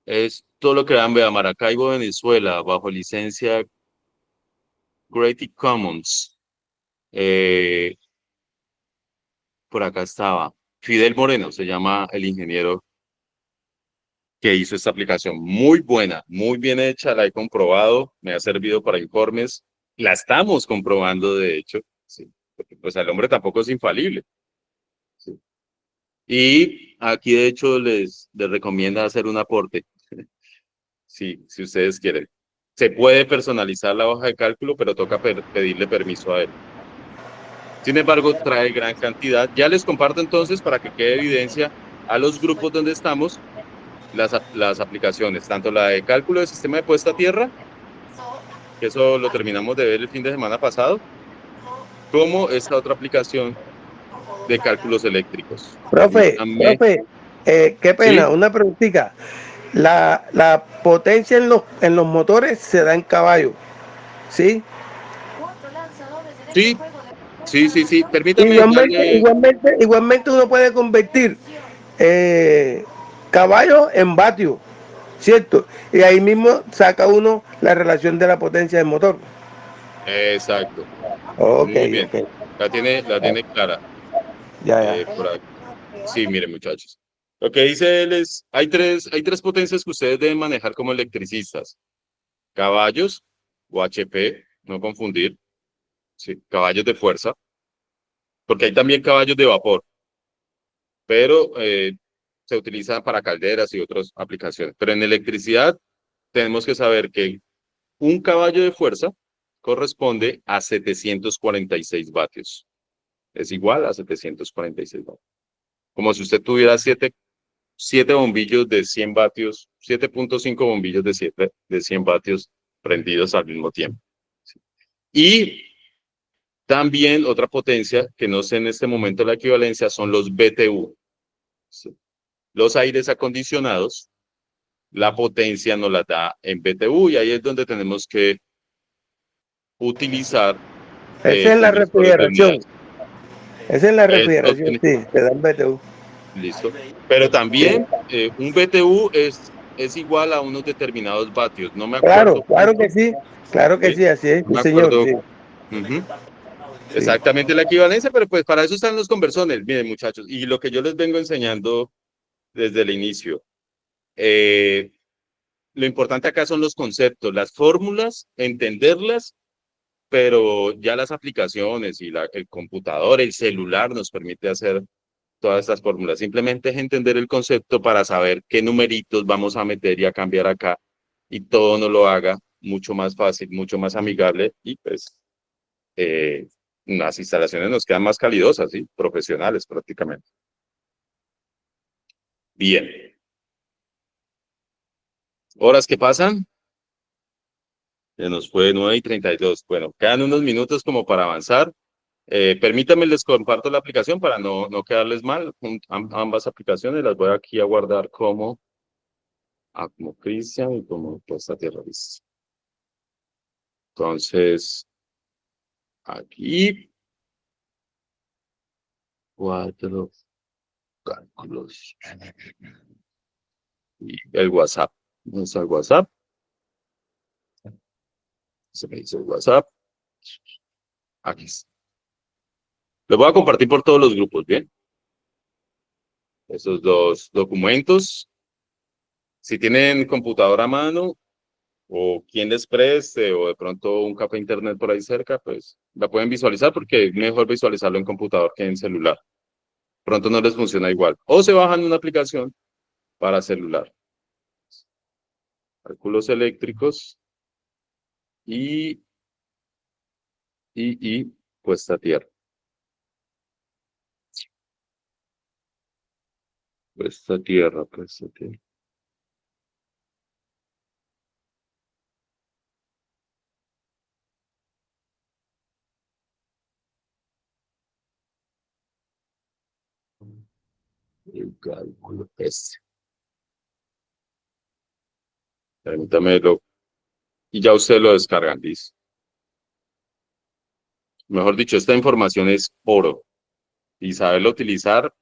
Esto lo crean de Maracaibo, Venezuela, bajo licencia Creative Commons. Por acá estaba. Fidel Moreno se llama el ingeniero que hizo esta aplicación. Muy buena, muy bien hecha, la he comprobado, me ha servido para informes. La estamos comprobando, de hecho. Sí, porque pues el hombre tampoco es infalible. Sí. Y aquí, de hecho, les recomienda hacer un aporte. Sí, si ustedes quieren. Se puede personalizar la hoja de cálculo, pero toca pedirle permiso a él. Sin embargo, trae gran cantidad. Ya les comparto entonces para que quede evidencia a los grupos donde estamos las aplicaciones, tanto la de cálculo de sistema de puesta a tierra, que eso lo terminamos de ver el fin de semana pasado, como esta otra aplicación de cálculos eléctricos. Profe, qué pena, ¿Sí? una preguntita. La potencia en los motores se da en caballo, ¿sí? Sí. Permítame darle... Igualmente uno puede convertir caballos en vatios, ¿cierto? Y ahí mismo saca uno la relación de la potencia del motor. Exacto. Ok, Muy bien. ok. La tiene clara. Ya. Por aquí. Sí, miren, muchachos. Lo que dice él es, hay tres potencias que ustedes deben manejar como electricistas. Caballos o HP, no confundir. Sí, caballos de fuerza, porque hay también caballos de vapor, pero se utilizan para calderas y otras aplicaciones. Pero en electricidad tenemos que saber que un caballo de fuerza corresponde a 746 vatios. Es igual a 746 vatios. Como si usted tuviera siete bombillos de 100 vatios, 7.5 bombillos de 100 vatios prendidos al mismo tiempo. Y también otra potencia que no sé en este momento la equivalencia son los BTU. Los aires acondicionados, la potencia nos la da en BTU y ahí es donde tenemos que utilizar Esa es la inductores de refrigeración. unidades. Esa es la Esto refrigeración, tiene- sí, te dan BTU. Listo. Pero también un BTU es igual a unos determinados vatios. No me Claro, acuerdo cuánto. claro que ¿Sí? sí, así es, No sí, me señor, acuerdo. sí. Ujú. Sí. Exactamente la equivalencia, pero pues para eso están los conversones. Miren, muchachos, y lo que yo les vengo enseñando desde el inicio. Lo importante acá son los conceptos, las fórmulas, entenderlas, pero ya las aplicaciones y el computador, el celular nos permite hacer todas estas fórmulas. Simplemente es entender el concepto para saber qué numeritos vamos a meter y a cambiar acá y todo nos lo haga mucho más fácil, mucho más amigable y pues las instalaciones nos quedan más calidosas, ¿sí? Profesionales prácticamente. Bien. ¿Horas que pasan? Se nos fue 9:32. Bueno, quedan unos minutos como para avanzar. Permítanme, les comparto la aplicación para no quedarles mal. Ambas aplicaciones las voy aquí a guardar como Cristian y como Puesta Tierra Listo. Entonces, aquí, cuatro cálculos. Y el WhatsApp. ¿Dónde está el WhatsApp? Se me dice el WhatsApp. Aquí está. Lo voy a compartir por todos los grupos, ¿bien? Esos dos documentos. Si tienen computadora a mano o quien les preste o de pronto un café internet por ahí cerca, pues la pueden visualizar porque es mejor visualizarlo en computador que en celular. Pronto no les funciona igual. O se bajan una aplicación para celular. Cálculos eléctricos y puesta a tierra. Puesta a tierra, puesta a tierra. El cálculo este. Permítamelo. Y ya ustedes lo descargan, listo. Mejor dicho, esta información es oro. Y saberlo utilizar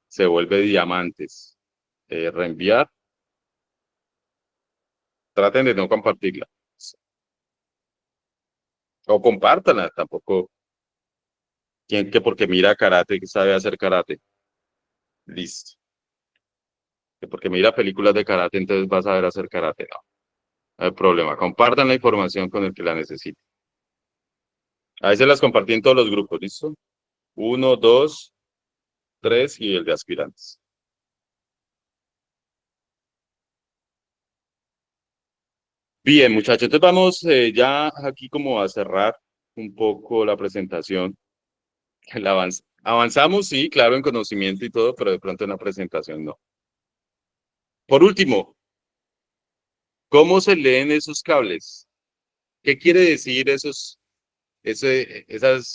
se vuelve diamantes. Reenviar. Traten de no compartirla. O compártanla, tampoco. ¿Quién que porque mira karate, que sabe hacer karate? Listo. Que porque mira películas de karate, entonces vas a saber hacer karate. No hay problema. Compartan la información con el que la necesite. Ahí se las compartí en todos los grupos, ¿listo? 1, 2, 3 y el de aspirantes. Bien, muchachos, entonces vamos ya aquí como a cerrar un poco la presentación. Avanzamos, sí, claro, en conocimiento y todo, pero de pronto en la presentación no. Por último, ¿cómo se leen esos cables? ¿Qué quiere decir esas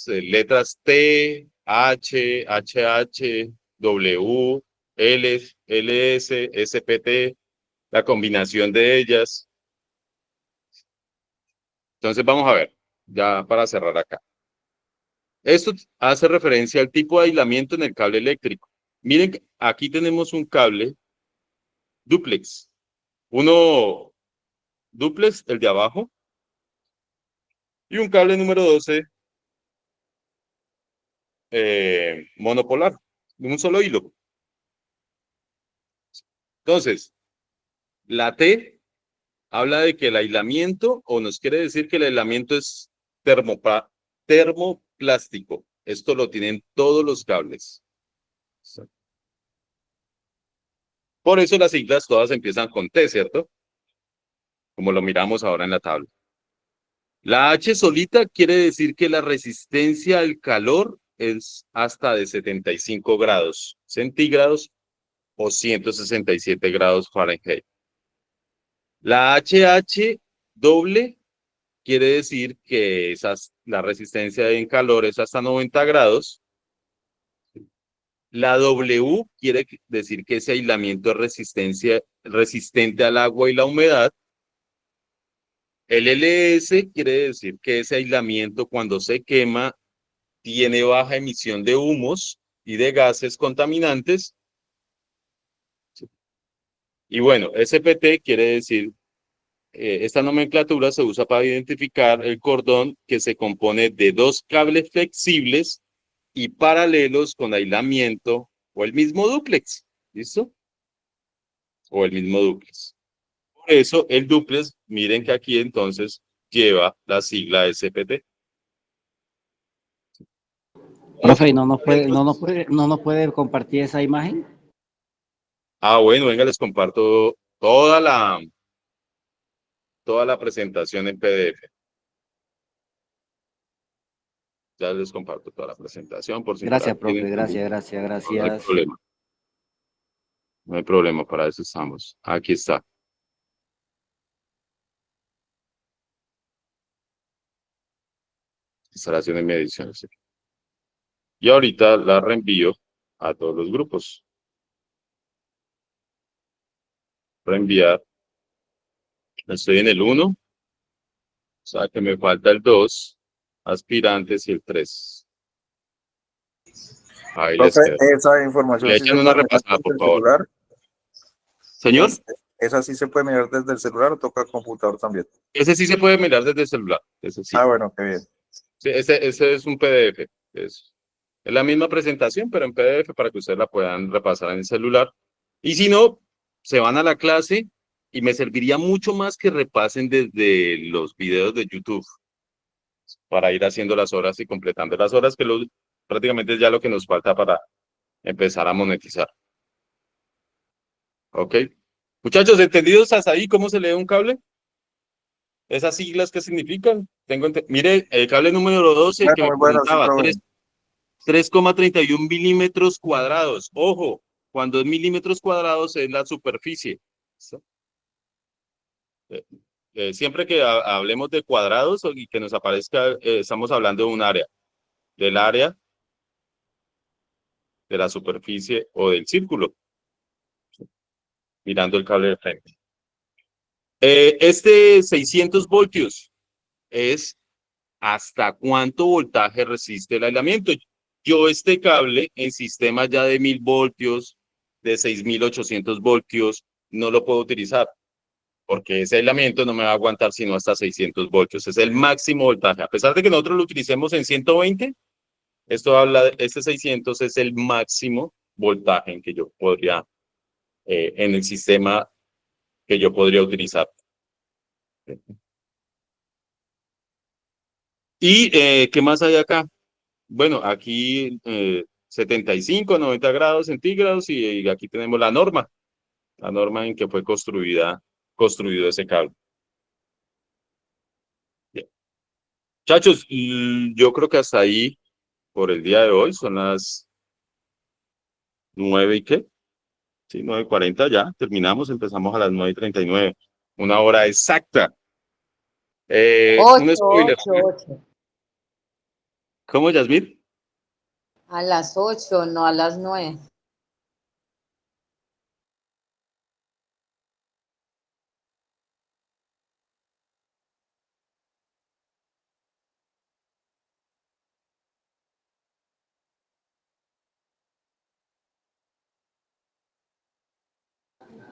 letras T, H, HH, W, L, LS, SPT, la combinación de ellas? Entonces vamos a ver, ya para cerrar acá. Esto hace referencia al tipo de aislamiento en el cable eléctrico. Miren, aquí tenemos un cable duplex. Uno duplex, el de abajo, y un cable número 12 monopolar, de un solo hilo. Entonces, la T habla de que el aislamiento, o nos quiere decir que el aislamiento es termoplástico. Esto lo tienen todos los cables. Por eso las siglas todas empiezan con T, ¿cierto? Como lo miramos ahora en la tabla. La H solita quiere decir que la resistencia al calor es hasta de 75 grados centígrados o 167 grados Fahrenheit. La HH doble quiere decir que la resistencia en calor es hasta 90 grados. La W quiere decir que ese aislamiento es resistente al agua y la humedad. El LS quiere decir que ese aislamiento cuando se quema tiene baja emisión de humos y de gases contaminantes. Y bueno, SPT quiere decir, esta nomenclatura se usa para identificar el cordón que se compone de dos cables flexibles y paralelos con aislamiento o el mismo dúplex. ¿Listo? O el mismo dúplex. Por eso el dúplex, miren que aquí entonces lleva la sigla SPT. Profe, ¿no nos puede compartir esa imagen? Bueno, venga, les comparto toda la presentación en PDF. Ya les comparto toda la presentación por si Gracias, fuera profe, tienen gracias, duda. gracias, No hay gracias. problema. No hay problema, para eso estamos. Aquí está. Instalación y mediciones. Y ahorita la reenvío a todos los grupos. Reenviar. Estoy en el 1. O sea que me falta el 2. Aspirantes y el 3. Ahí les Profe, queda. esa información Le sí se echan una puede mirar repasada, desde por el favor. celular. Señor, Esa sí se puede mirar desde el celular o toca el computador también. ese sí se puede mirar desde el celular. Ese sí. Ah, bueno, qué bien. Sí, ese es un PDF. Es la misma presentación, pero en PDF para que ustedes la puedan repasar en el celular. Y si no, se van a la clase y me serviría mucho más que repasen desde los videos de YouTube para ir haciendo las horas y completando las horas, que prácticamente es ya lo que nos falta para empezar a monetizar. ¿Ok? Muchachos, ¿entendidos hasta ahí cómo se lee un cable? ¿Esas siglas qué significan? Mire, el cable número 12 que Bueno, me muy bueno, sí, preguntaba, profe. 3,31 milímetros cuadrados. Ojo, cuando es milímetros cuadrados es la superficie. Siempre que hablemos de cuadrados y que nos aparezca, estamos hablando de un área, del área, de la superficie o del círculo, mirando el cable de frente. Este 600 voltios es hasta cuánto voltaje resiste el aislamiento. Yo este cable en sistemas ya de 1000 voltios, de 6800 voltios, no lo puedo utilizar porque ese aislamiento no me va a aguantar sino hasta 600 voltios. Es el máximo voltaje. A pesar de que nosotros lo utilicemos en 120, esto habla de este 600 es el máximo voltaje en que yo podría, en el sistema que yo podría utilizar. ¿Y qué más hay acá? Bueno, aquí 75, 90 grados centígrados y aquí tenemos la norma en que fue construido ese cable. Bien. Muchachos, yo creo que hasta ahí por el día de hoy son las 9 y qué, sí, 9:40 ya, terminamos, empezamos a las 9:39, una hora exacta. Un 8, spoiler. 8, 8. ¿Cómo, Yasmín? A las 8, no a las 9.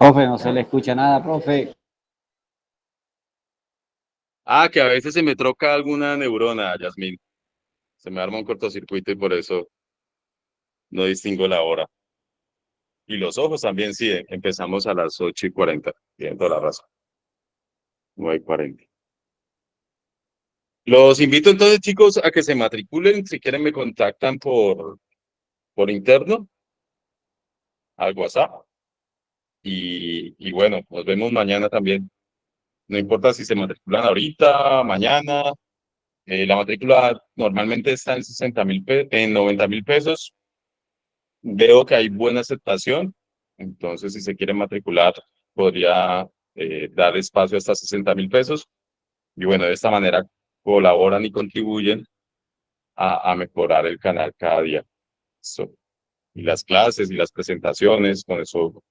Profe, no se le escucha nada, profe. Ah, que a veces se me troca alguna neurona, Yasmín. Se me arma un cortocircuito y por eso no distingo la hora. Y los ojos también, sí, empezamos a las 8:40. Tienen toda la razón. 9:40. Los invito entonces, chicos, a que se matriculen. Si quieren, me contactan por interno al WhatsApp. Y bueno, nos vemos mañana también. No importa si se matriculan ahorita, mañana. La matrícula normalmente está en 90.000 pesos. Veo que hay buena aceptación. Entonces, si se quiere matricular, podría dar espacio hasta 60.000 pesos. Y bueno, de esta manera colaboran y contribuyen a mejorar el canal cada día. So, y las clases y las presentaciones, con eso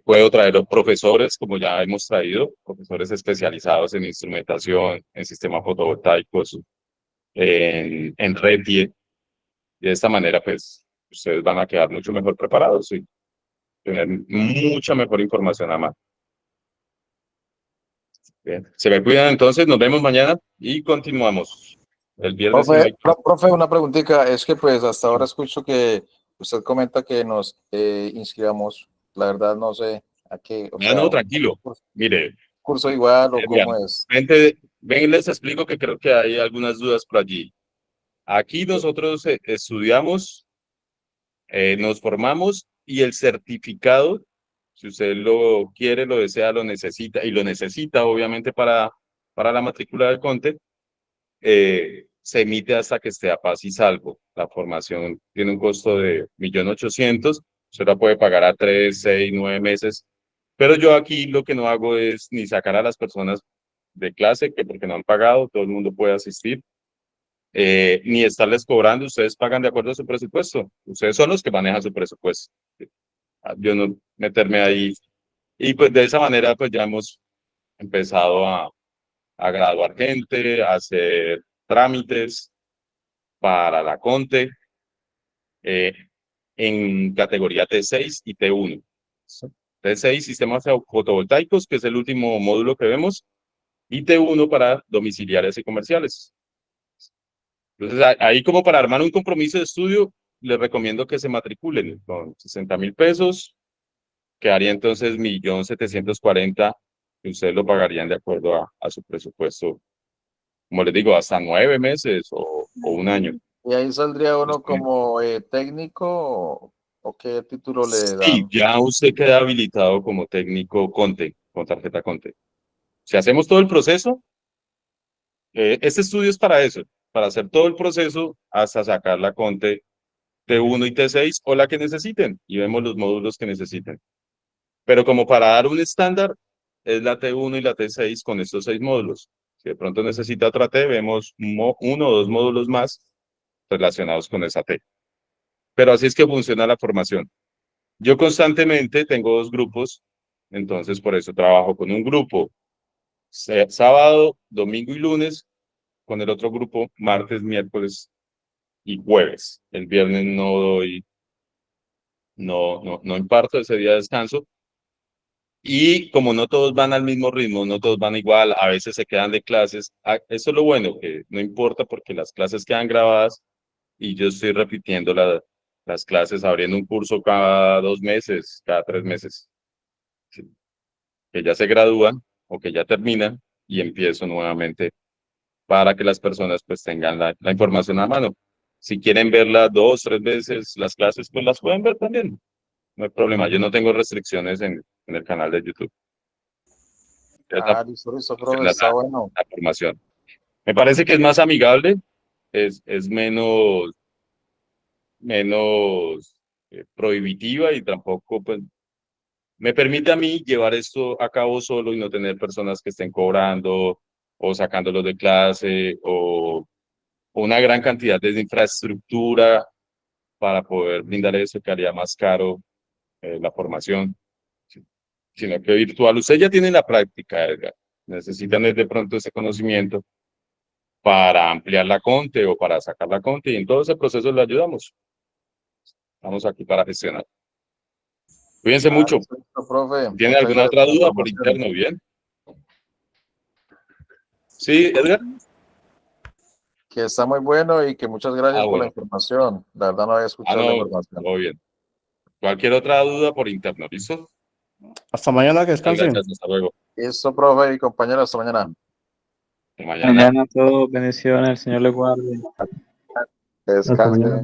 puedo traer los profesores, como ya hemos traído, profesores especializados en instrumentación, en sistemas fotovoltaicos, en RETIE. Y de esta manera, pues, ustedes van a quedar mucho mejor preparados y tener mucha mejor información a mano. Bien. Se me cuidan entonces, nos vemos mañana y continuamos. El viernes no hay... Profe, una preguntita, es que pues hasta ahora escucho que usted comenta que nos inscribamos, la verdad no sé a qué, o sea, no, tranquilo. Mire, curso igual o vean, cómo es. ven, les explico que creo que hay algunas dudas por allí. Aquí nosotros estudiamos, nos formamos y el certificado, si usted lo quiere, lo desea, lo necesita y lo necesita obviamente para la matrícula del CONTE, se emite hasta que esté a paz y salvo. La formación tiene un costo de 1.800.000, usted la puede pagar a 3, 6, 9 meses, pero yo aquí lo que no hago es ni sacar a las personas de clase, que porque no han pagado, todo el mundo puede asistir, ni estarles cobrando, ustedes pagan de acuerdo a su presupuesto, ustedes son los que manejan su presupuesto. Yo no meterme ahí, y pues de esa manera pues ya hemos empezado a graduar gente, a hacer trámites para la CONTE eh, en categoría T6 y T1. T6, sistemas fotovoltaicos, que es el último módulo que vemos, y T1 para domiciliarias y comerciales. Entonces, ahí como para armar un compromiso de estudio, les recomiendo que se matriculen con 60.000 pesos, quedaría entonces 1.740.000, que ustedes lo pagarían de acuerdo a su presupuesto, como les digo, hasta 9 meses o un año. ¿Y ahí saldría uno como técnico o qué título le dan? Sí, ya usted queda habilitado como técnico CONTE, con tarjeta CONTE. Si hacemos todo el proceso, este estudio es para eso, para hacer todo el proceso hasta sacar la CONTE T1 y T6 o la que necesiten y vemos los módulos que necesiten. Pero como para dar un estándar, es la T1 y la T6 con estos 6 módulos. Si de pronto necesita otra T, vemos uno o dos módulos más relacionados con esa T. Pero así es que funciona la formación. Yo constantemente tengo 2 grupos, entonces por eso trabajo con un grupo sábado, domingo y lunes, con el otro grupo martes, miércoles y jueves. El viernes no imparto ese día de descanso. Y como no todos van al mismo ritmo, no todos van igual, a veces se quedan de clases. Eso es lo bueno, que no importa porque las clases quedan grabadas y yo estoy repitiendo las clases, abriendo un curso cada 2 meses, cada 3 meses. Sí, que ya se gradúan o que ya terminan y empiezo nuevamente para que las personas pues tengan la información a mano. Si quieren verla 2, 3 veces las clases, pues las pueden ver también. No hay problema, yo no tengo restricciones en el canal de YouTube. Listo, profe, está bueno. La formación. Me parece que es más amigable, es menos prohibitiva y tampoco pues, me permite a mí llevar esto a cabo solo y no tener personas que estén cobrando o sacándolos de clase o una gran cantidad de infraestructura para poder brindar eso que haría más caro la formación, sino que virtual. Usted ya tiene la práctica, Edgar. Necesitan de pronto ese conocimiento para ampliar la CONTE o para sacar la CONTE y en todo ese proceso le ayudamos. Estamos aquí para gestionar. Cuídense mucho. Listo, profe. ¿Tiene Muchas alguna gracias otra por la duda por información. interno? Bien. Sí, Edgar. Que está muy bueno y que muchas gracias por la Bueno. información. La verdad no había escuchado la No, información. todo bien. Cualquier otra duda por interno, ¿listo? Hasta mañana, que Muchas descansen. gracias, hasta luego. Listo, profe y compañeros, hasta mañana. Hasta mañana. Mañana todo, bendiciones, el Señor le guarde. Descanse. Hasta mañana.